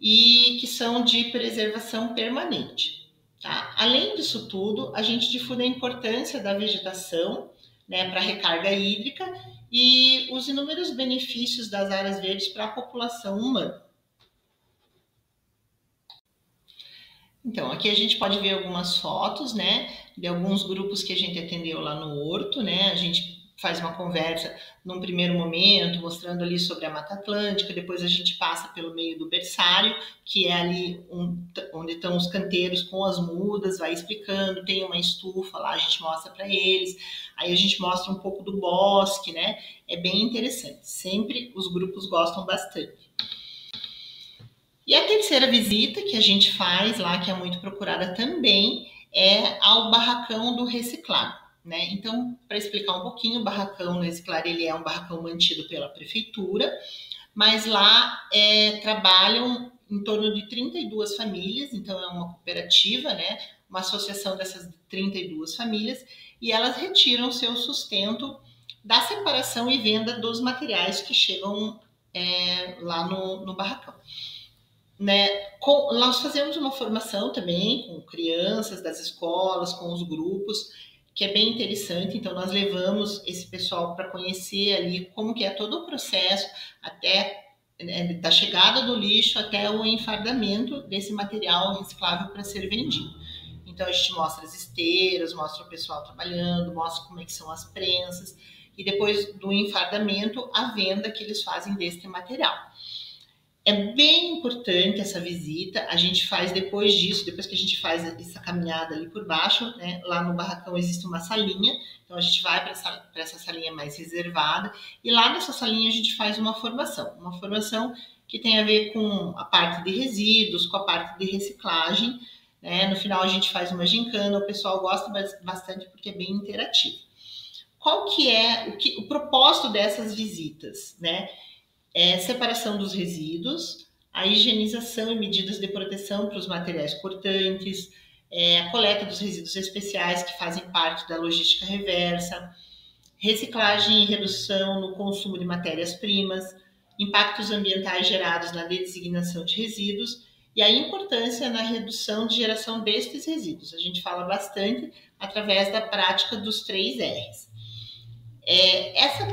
e que são de preservação permanente. Tá? Além disso tudo, a gente difunde a importância da vegetação, né, para a recarga hídrica e os inúmeros benefícios das áreas verdes para a população humana. Então, aqui a gente pode ver algumas fotos, né, de alguns grupos que a gente atendeu lá no horto, né, a gente faz uma conversa num primeiro momento, mostrando ali sobre a Mata Atlântica, depois a gente passa pelo meio do berçário, que é ali onde estão os canteiros com as mudas, vai explicando, tem uma estufa lá, a gente mostra para eles, aí a gente mostra um pouco do bosque, né, é bem interessante, sempre os grupos gostam bastante. E a terceira visita que a gente faz lá, que é muito procurada também, é ao barracão do reciclado, né? Então, para explicar um pouquinho, o barracão do reciclado, ele é um barracão mantido pela prefeitura, mas lá trabalham em torno de 32 famílias, então é uma cooperativa, né? Uma associação dessas 32 famílias, e elas retiram seu sustento da separação e venda dos materiais que chegam lá no barracão. Né? Nós fazemos uma formação também com crianças das escolas, com os grupos, que é bem interessante. Então, nós levamos esse pessoal para conhecer ali como que é todo o processo, até da chegada do lixo até o enfardamento desse material reciclável para ser vendido. Então, a gente mostra as esteiras, mostra o pessoal trabalhando, mostra como é que são as prensas, e depois do enfardamento, a venda que eles fazem desse material. É bem importante essa visita, a gente faz depois disso, depois que a gente faz essa caminhada ali por baixo, né, lá no barracão existe uma salinha, então a gente vai para essa salinha mais reservada, e lá nessa salinha a gente faz uma formação que tem a ver com a parte de resíduos, com a parte de reciclagem, né, no final a gente faz uma gincana, o pessoal gosta bastante porque é bem interativo. Qual que é o propósito dessas visitas, né? Separação dos resíduos, a higienização e medidas de proteção para os materiais cortantes, a coleta dos resíduos especiais que fazem parte da logística reversa, reciclagem e redução no consumo de matérias-primas, impactos ambientais gerados na designação de resíduos e a importância na redução de geração destes resíduos. A gente fala bastante através da prática dos 3 R's.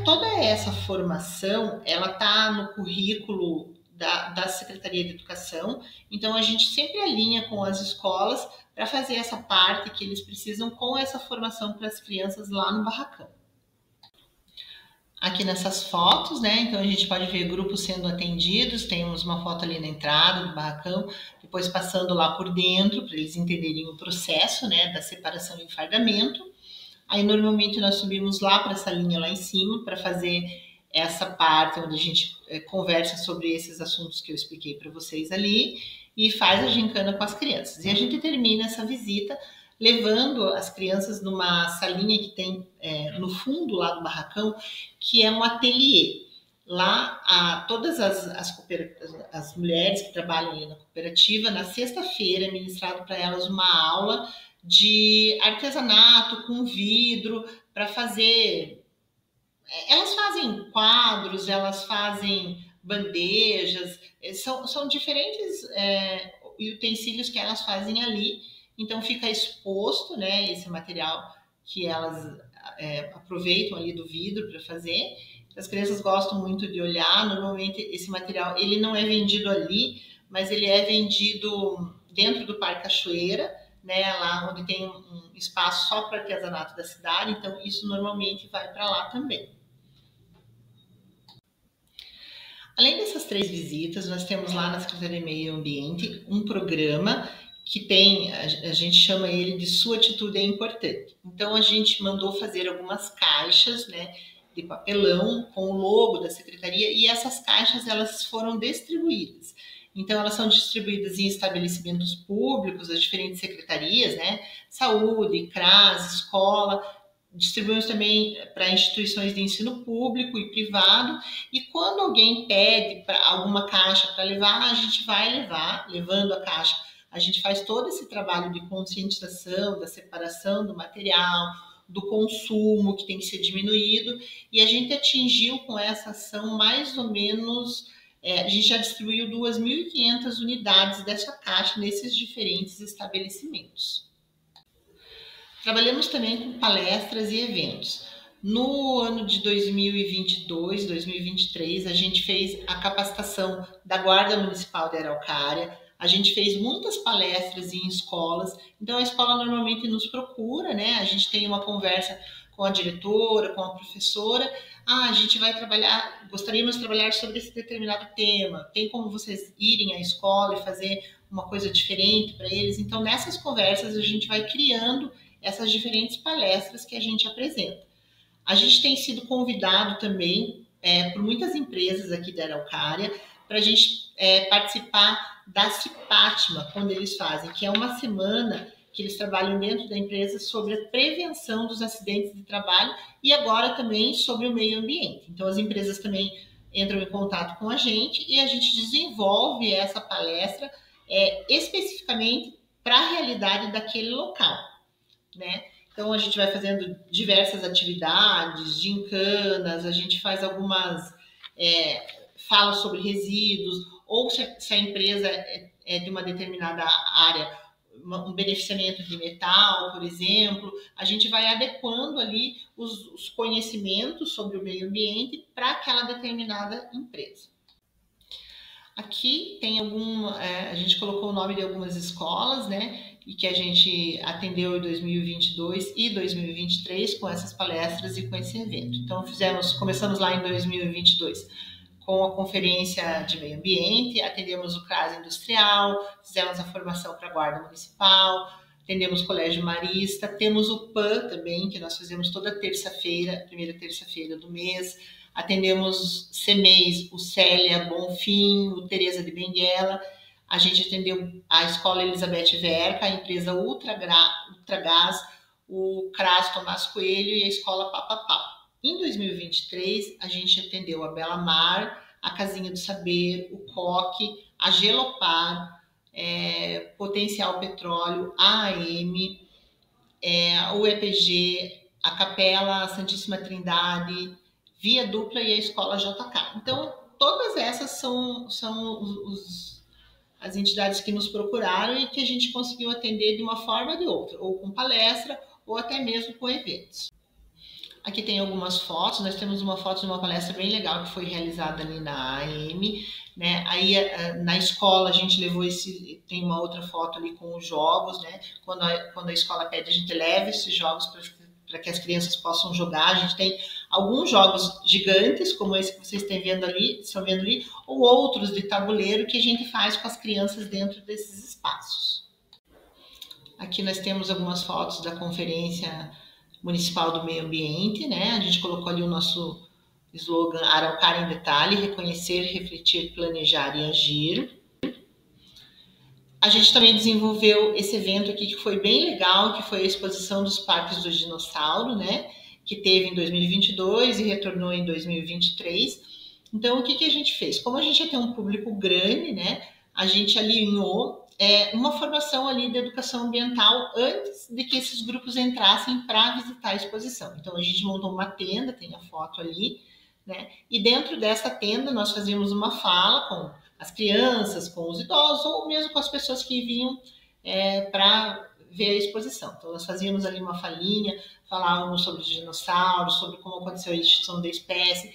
Toda essa formação, ela está no currículo da Secretaria de Educação, então a gente sempre alinha com as escolas para fazer essa parte que eles precisam com essa formação para as crianças lá no barracão. Aqui nessas fotos, né, então a gente pode ver grupos sendo atendidos, temos uma foto ali na entrada do barracão, depois passando lá por dentro para eles entenderem o processo, né, da separação e enfardamento. Aí, normalmente, nós subimos lá para essa linha lá em cima para fazer essa parte onde a gente conversa sobre esses assuntos que eu expliquei para vocês ali e faz a gincana com as crianças. E a gente termina essa visita levando as crianças numa salinha que tem no fundo lá do barracão, que é um ateliê. Lá, todas as mulheres que trabalham ali na cooperativa, na sexta-feira é ministrado para elas uma aula de artesanato com vidro para fazer. Elas fazem quadros, elas fazem bandejas, são diferentes utensílios que elas fazem ali. Então fica exposto, né, esse material que elas aproveitam ali do vidro para fazer. As crianças gostam muito de olhar. Normalmente esse material ele não é vendido ali, mas ele é vendido dentro do Parque Cachoeira, né, lá onde tem um espaço só para artesanato da cidade. Então isso normalmente vai para lá também. Além dessas 3 visitas, nós temos lá na Secretaria de Meio Ambiente um programa que tem, a gente chama ele de Sua Atitude é Importante. Então a gente mandou fazer algumas caixas, né, de papelão com o logo da secretaria, e essas caixas elas foram distribuídas. Então elas são distribuídas em estabelecimentos públicos, as diferentes secretarias, né, saúde, CRAS, escola. Distribuímos também para instituições de ensino público e privado, e quando alguém pede alguma caixa para levar, a gente vai levando a caixa. A gente faz todo esse trabalho de conscientização, da separação do material, do consumo que tem que ser diminuído, e a gente atingiu com essa ação mais ou menos, a gente já distribuiu 2.500 unidades dessa caixa nesses diferentes estabelecimentos. Trabalhamos também com palestras e eventos. No ano de 2022, 2023, a gente fez a capacitação da Guarda Municipal de Araucária. A gente fez muitas palestras em escolas. Então a escola normalmente nos procura, né? A gente tem uma conversa com a diretora, com a professora. A gente vai trabalhar, gostaríamos de trabalhar sobre esse determinado tema. Tem como vocês irem à escola e fazer uma coisa diferente para eles? Então nessas conversas a gente vai criando essas diferentes palestras que a gente apresenta. A gente tem sido convidado também por muitas empresas aqui da Araucária para a gente participar da Cipátima, quando eles fazem, que é uma semana que eles trabalham dentro da empresa sobre a prevenção dos acidentes de trabalho e agora também sobre o meio ambiente. Então as empresas também entram em contato com a gente e a gente desenvolve essa palestra especificamente para a realidade daquele local, né? Então a gente vai fazendo diversas atividades, gincanas, a gente faz algumas falas sobre resíduos, ou se a empresa é de uma determinada área, um beneficiamento de metal, por exemplo, a gente vai adequando ali os conhecimentos sobre o meio ambiente para aquela determinada empresa. Aqui tem a gente colocou o nome de algumas escolas, né? E que a gente atendeu em 2022 e 2023 com essas palestras e com esse evento. Então começamos lá em 2022 com a conferência de meio ambiente, atendemos o CRAS industrial, fizemos a formação para a Guarda Municipal, atendemos o Colégio Marista, temos o PAN também, que nós fazemos toda terça-feira, primeira terça-feira do mês, atendemos CEMEIS, o Célia Bonfim, o Tereza de Benguela. A gente atendeu a Escola Elizabeth Verca, a empresa Ultragás, o CRAS Tomás Coelho e a Escola Papapau. Em 2023, a gente atendeu a Bela Mar, a Casinha do Saber, o COC, a Gelopar, Potencial Petróleo, a AM, o EPG, a Capela Santíssima Trindade, Via Dupla e a Escola JK. Então, todas essas são as entidades que nos procuraram e que a gente conseguiu atender de uma forma ou de outra, ou com palestra, ou até mesmo com eventos. Aqui tem algumas fotos, nós temos uma foto de uma palestra bem legal que foi realizada ali na AM, né? Aí na escola a gente levou tem uma outra foto ali com os jogos, né? Quando a escola pede, a gente leva esses jogos para que as crianças possam jogar. A gente tem alguns jogos gigantes, como esse que vocês estão vendo ali, ou outros de tabuleiro que a gente faz com as crianças dentro desses espaços. Aqui nós temos algumas fotos da Conferência Municipal do Meio Ambiente, né? A gente colocou ali o nosso slogan Araucária em Detalhe, reconhecer, refletir, planejar e agir. A gente também desenvolveu esse evento aqui que foi bem legal, que foi a exposição dos Parques do Dinossauro, né? Que teve em 2022 e retornou em 2023. Então, o que a gente fez? Como a gente ia ter um público grande, né, a gente alinhou uma formação ali de educação ambiental antes de que esses grupos entrassem para visitar a exposição. Então, a gente montou uma tenda, tem a foto ali, né, e dentro dessa tenda nós fazíamos uma fala com as crianças, com os idosos, ou mesmo com as pessoas que vinham para ver a exposição. Então, nós fazíamos ali uma falinha, falávamos sobre os dinossauros, sobre como aconteceu a extinção da espécie,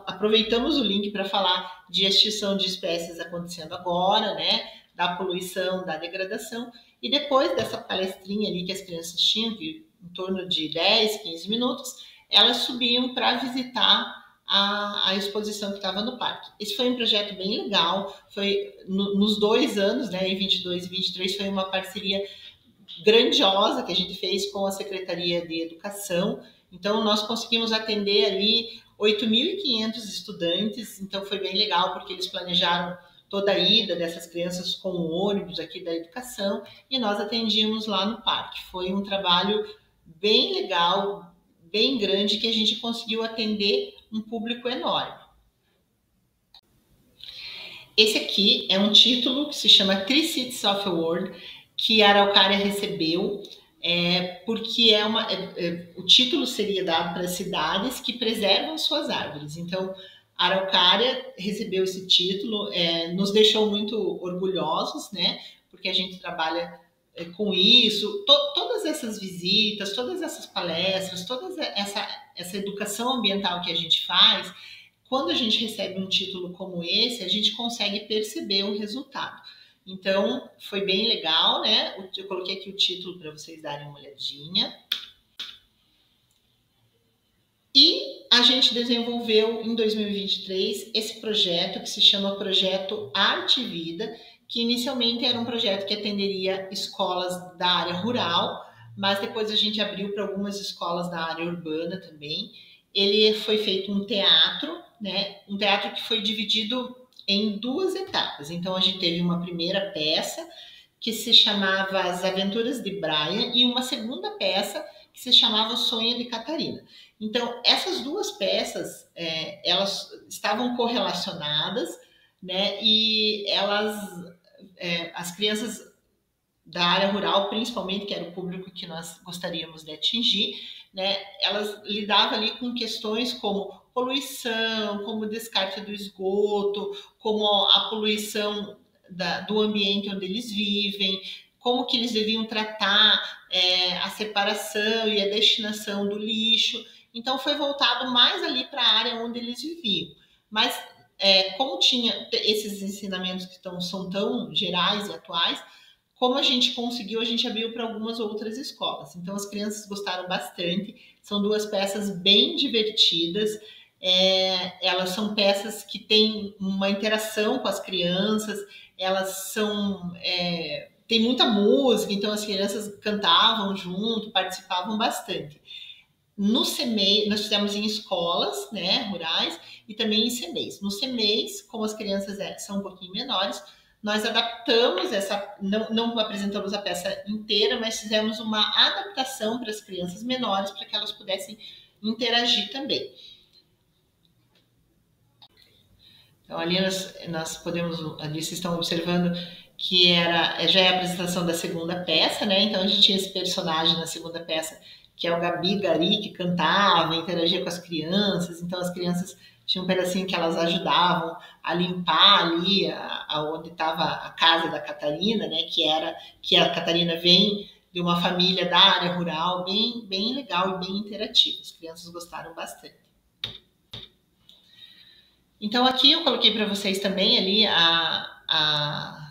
aproveitamos o link para falar de extinção de espécies acontecendo agora, né, da poluição, da degradação, e depois dessa palestrinha ali que as crianças tinham, em torno de 10, 15 minutos, elas subiam para visitar a exposição que estava no parque. Esse foi um projeto bem legal, foi nos 2 anos, né, em 22 e 23, foi uma parceria grandiosa que a gente fez com a Secretaria de Educação. Então, nós conseguimos atender ali 8.500 estudantes, então foi bem legal, porque eles planejaram toda a ida dessas crianças com o ônibus aqui da educação, e nós atendíamos lá no parque. Foi um trabalho bem legal, bem grande, que a gente conseguiu atender um público enorme. Esse aqui é um título que se chama Tree Cities of the World, que a Araucária recebeu, porque o título seria dado para cidades que preservam suas árvores. Então, a Araucária recebeu esse título, nos deixou muito orgulhosos, né? Porque a gente trabalha com isso, todas essas visitas, todas essas palestras, toda essa educação ambiental que a gente faz, quando a gente recebe um título como esse, a gente consegue perceber o resultado. Então, foi bem legal, né? Eu coloquei aqui o título para vocês darem uma olhadinha. E a gente desenvolveu em 2023 esse projeto que se chama Projeto Arte e Vida, que inicialmente era um projeto que atenderia escolas da área rural, mas depois a gente abriu para algumas escolas da área urbana também. Ele foi feito um teatro, né? Um teatro que foi dividido em 2 etapas. Então, a gente teve uma primeira peça que se chamava As Aventuras de Brian e uma segunda peça que se chamava O Sonho de Catarina. Então, essas 2 peças, elas estavam correlacionadas, né? E as crianças da área rural, principalmente, que era o público que nós gostaríamos de atingir, né? Elas lidavam ali com questões como poluição, como descarte do esgoto, como a poluição do ambiente onde eles vivem, como que eles deviam tratar a separação e a destinação do lixo. Então, foi voltado mais ali para a área onde eles viviam. Mas, como tinha esses ensinamentos que são tão gerais e atuais, como a gente conseguiu, a gente abriu para algumas outras escolas. Então, as crianças gostaram bastante. São 2 peças bem divertidas. Elas são peças que têm uma interação com as crianças. Elas tem muita música, então as crianças cantavam junto, participavam bastante. No CEMEI, nós fizemos em escolas, né, rurais, e também em CEMEIs. No CEMEIs, como as crianças são um pouquinho menores, nós adaptamos não apresentamos a peça inteira, mas fizemos uma adaptação para as crianças menores, para que elas pudessem interagir também. Então, ali nós podemos, ali vocês estão observando que já é a apresentação da segunda peça, né? Então, a gente tinha esse personagem na segunda peça, que é o Gabi Gari, que cantava, interagia com as crianças. Então, as crianças tinham um pedacinho que elas ajudavam a limpar ali onde estava a casa da Catarina, né? Que a Catarina vem de uma família da área rural, bem, bem legal e bem interativo. As crianças gostaram bastante. Então, aqui eu coloquei para vocês também ali,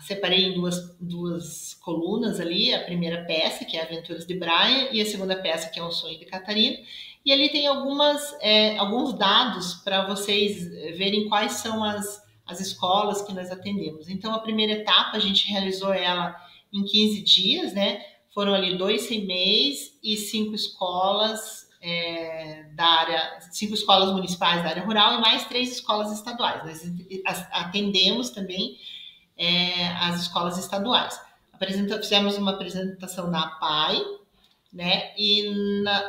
separei em duas colunas ali, a primeira peça, que é Aventuras de Brian, e a segunda peça, que é O Sonho de Catarina. E ali tem alguns dados para vocês verem quais são as escolas que nós atendemos. Então, a primeira etapa, a gente realizou ela em 15 dias, né? Foram ali 2 CEMEIs e 5 escolas 5 escolas municipais da área rural e mais 3 escolas estaduais. Nós atendemos também as escolas estaduais. Fizemos uma apresentação na APAE, né, e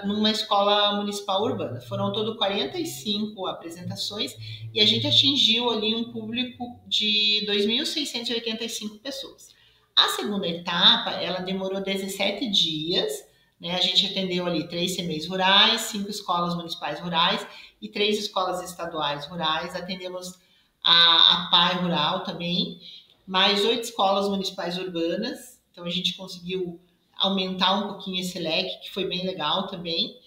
numa escola municipal urbana. Foram ao todo 45 apresentações e a gente atingiu ali um público de 2.685 pessoas. A segunda etapa, ela demorou 17 dias, né, a gente atendeu ali 3 CMEs rurais, 5 escolas municipais rurais e 3 escolas estaduais rurais, atendemos a PAI rural também, mais 8 escolas municipais urbanas, então a gente conseguiu aumentar um pouquinho esse leque, que foi bem legal também.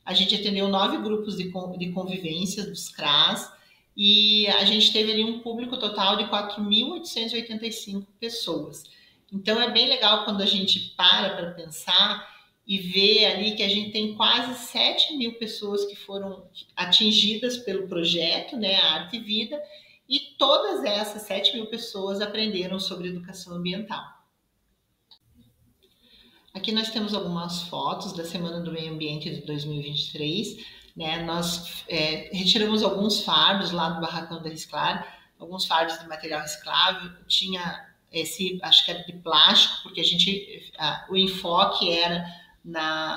A gente atendeu 9 grupos de convivência dos CRAS e a gente teve ali um público total de 4.885 pessoas. Então é bem legal quando a gente para pensar e ver ali que a gente tem quase 7.000 pessoas que foram atingidas pelo projeto, né, a Arte e Vida, e todas essas 7.000 pessoas aprenderam sobre educação ambiental. Aqui nós temos algumas fotos da Semana do Meio Ambiente de 2023, né? Nós retiramos alguns fardos lá do Barracão da Reciclar, alguns fardos de material reciclável, tinha esse, acho que era de plástico, porque o enfoque era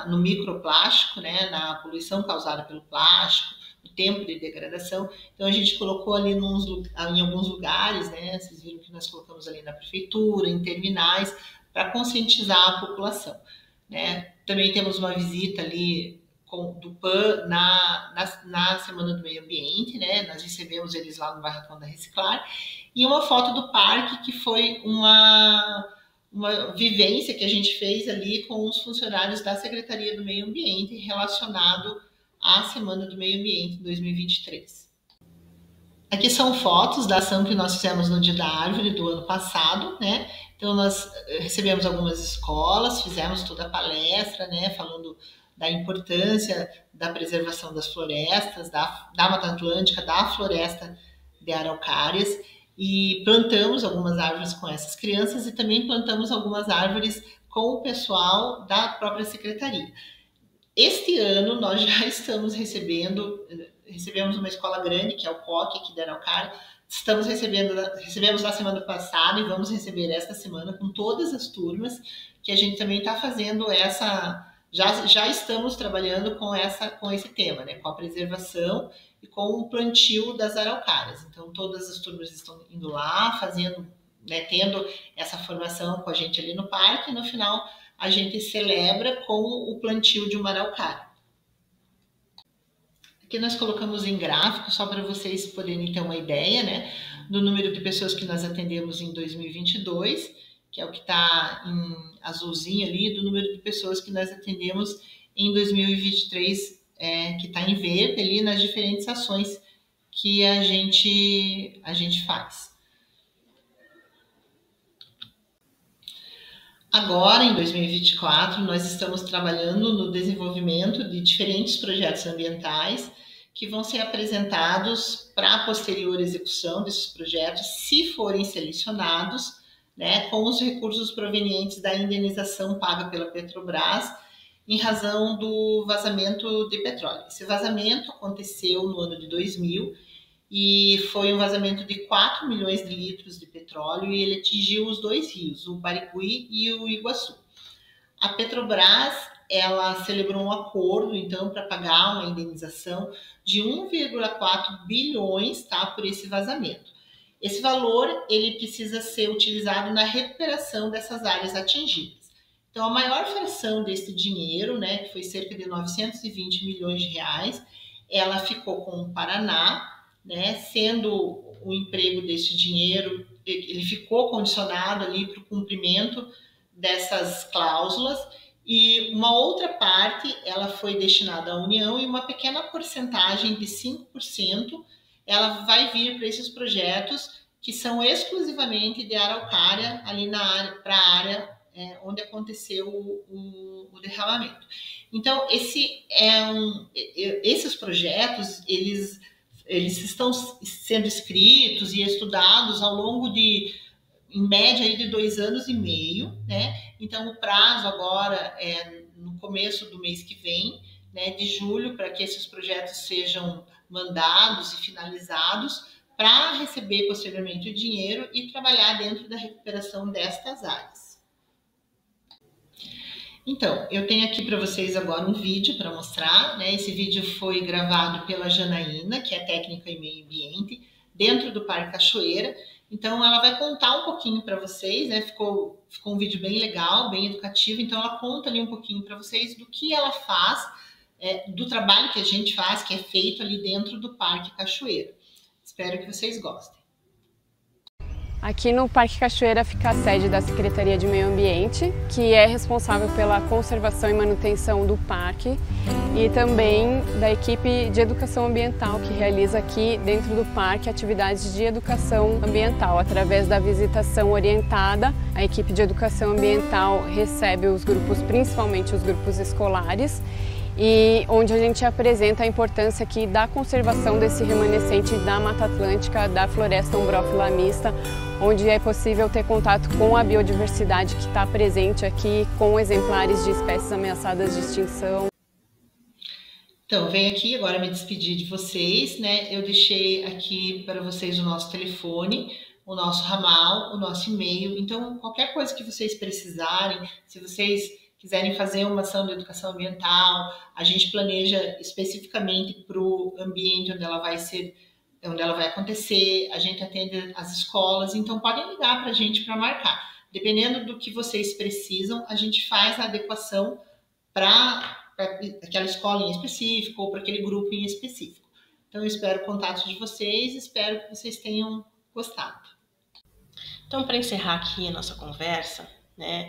no microplástico, né? Na poluição causada pelo plástico, o tempo de degradação. Então a gente colocou ali em alguns lugares, né? Vocês viram que nós colocamos ali na prefeitura, em terminais, para conscientizar a população, né? Também temos uma visita ali do PAN na Semana do Meio Ambiente, né? Nós recebemos eles lá no Barracão da Reciclar, e uma foto do parque que foi uma vivência que a gente fez ali com os funcionários da Secretaria do Meio Ambiente relacionado à Semana do Meio Ambiente 2023. Aqui são fotos da ação que nós fizemos no Dia da Árvore do ano passado, né? Então, nós recebemos algumas escolas, fizemos toda a palestra, né, falando da importância da preservação das florestas, da Mata Atlântica, da floresta de araucárias, e plantamos algumas árvores com essas crianças e também plantamos algumas árvores com o pessoal da própria secretaria. Este ano, nós já estamos recebemos uma escola grande, que é o COC aqui da Araucária. Recebemos na semana passada e vamos receber esta semana com todas as turmas, que a gente também está fazendo já estamos trabalhando com esse tema, né, com a preservação e com o plantio das araucárias. Então todas as turmas estão indo lá, fazendo, né, tendo essa formação com a gente ali no parque, e no final a gente celebra com o plantio de uma araucária. Aqui nós colocamos em gráfico, só para vocês poderem ter uma ideia, né, do número de pessoas que nós atendemos em 2022, que é o que está em azulzinho ali, do número de pessoas que nós atendemos em 2023, que está em verde ali, nas diferentes ações que a gente faz. Agora, em 2024, nós estamos trabalhando no desenvolvimento de diferentes projetos ambientais que vão ser apresentados para a posterior execução desses projetos, se forem selecionados, né, com os recursos provenientes da indenização paga pela Petrobras em razão do vazamento de petróleo. Esse vazamento aconteceu no ano de 2000 e foi um vazamento de 4 milhões de litros de petróleo e ele atingiu os 2 rios, o Barigui e o Iguaçu. A Petrobras, ela celebrou um acordo, então, para pagar uma indenização de 1,4 bilhões, tá, por esse vazamento. Esse valor, ele precisa ser utilizado na recuperação dessas áreas atingidas. Então, a maior fração desse dinheiro, né, que foi cerca de 920 milhões de reais, ela ficou com o Paraná, né, sendo o emprego desse dinheiro, ele ficou condicionado ali para o cumprimento dessas cláusulas, e uma outra parte ela foi destinada à União e uma pequena porcentagem de 5% ela vai vir para esses projetos que são exclusivamente de araucária, ali para a área onde aconteceu o derramamento. Então, esses projetos, eles estão sendo escritos e estudados ao longo de, em média, aí de 2 anos e meio, né? Então, o prazo agora é no começo do mês que vem, né, de julho, para que esses projetos sejam mandados e finalizados para receber posteriormente o dinheiro e trabalhar dentro da recuperação destas áreas. Então, eu tenho aqui para vocês agora um vídeo para mostrar, né? Esse vídeo foi gravado pela Janaína, que é técnica em meio ambiente, dentro do Parque Cachoeira. Então, ela vai contar um pouquinho para vocês, né? Ficou um vídeo bem legal, bem educativo. Então, ela conta ali um pouquinho para vocês do que ela faz, do trabalho que a gente faz, que é feito ali dentro do Parque Cachoeira. Espero que vocês gostem. Aqui no Parque Cachoeira fica a sede da Secretaria de Meio Ambiente, que é responsável pela conservação e manutenção do parque, e também da equipe de educação ambiental, que realiza aqui dentro do parque atividades de educação ambiental. Através da visitação orientada, a equipe de educação ambiental recebe os grupos, principalmente os grupos escolares, e onde a gente apresenta a importância aqui da conservação desse remanescente da Mata Atlântica, da floresta umbrófila mista, onde é possível ter contato com a biodiversidade que está presente aqui, com exemplares de espécies ameaçadas de extinção. Então, venho aqui agora me despedir de vocês, né? Eu deixei aqui para vocês o nosso telefone, o nosso ramal, o nosso e-mail. Então, qualquer coisa que vocês precisarem, se vocês quiserem fazer uma ação de educação ambiental, a gente planeja especificamente para o ambiente onde ela vai acontecer, a gente atende as escolas, então podem ligar para a gente para marcar. Dependendo do que vocês precisam, a gente faz a adequação para aquela escola em específico ou para aquele grupo em específico. Então eu espero o contato de vocês, espero que vocês tenham gostado. Então, para encerrar aqui a nossa conversa, né,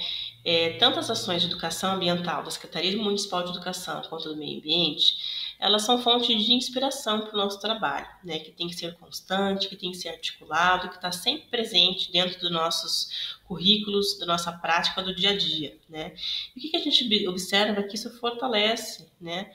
tantas ações de educação ambiental da Secretaria Municipal de Educação quanto do Meio Ambiente, elas são fonte de inspiração para o nosso trabalho, né, que tem que ser constante, que tem que ser articulado, que está sempre presente dentro dos nossos currículos, da nossa prática do dia a dia, né. E o que a gente observa é que isso fortalece, né,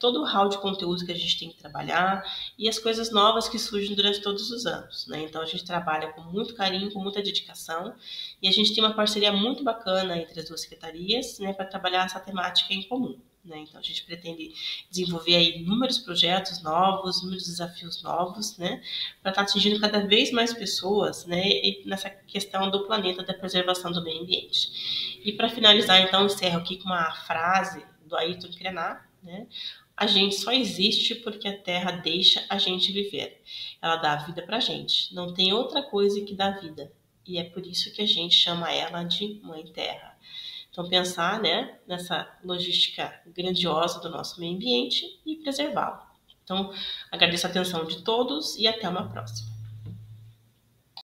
todo o hall de conteúdo que a gente tem que trabalhar e as coisas novas que surgem durante todos os anos, né. Então a gente trabalha com muito carinho, com muita dedicação, e a gente tem uma parceria muito bacana entre as duas secretarias, né, para trabalhar essa temática em comum. Né? Então, a gente pretende desenvolver aí inúmeros projetos novos, inúmeros desafios novos, né? Para estar atingindo cada vez mais pessoas, né? E nessa questão do planeta, da preservação do meio ambiente. E para finalizar, então, encerro aqui com uma frase do Ayrton Krenar, né? A gente só existe porque a Terra deixa a gente viver. Ela dá vida para a gente. Não tem outra coisa que dá vida. E é por isso que a gente chama ela de Mãe Terra. Então, pensar, né, nessa logística grandiosa do nosso meio ambiente e preservá-lo. Então, agradeço a atenção de todos e até uma próxima.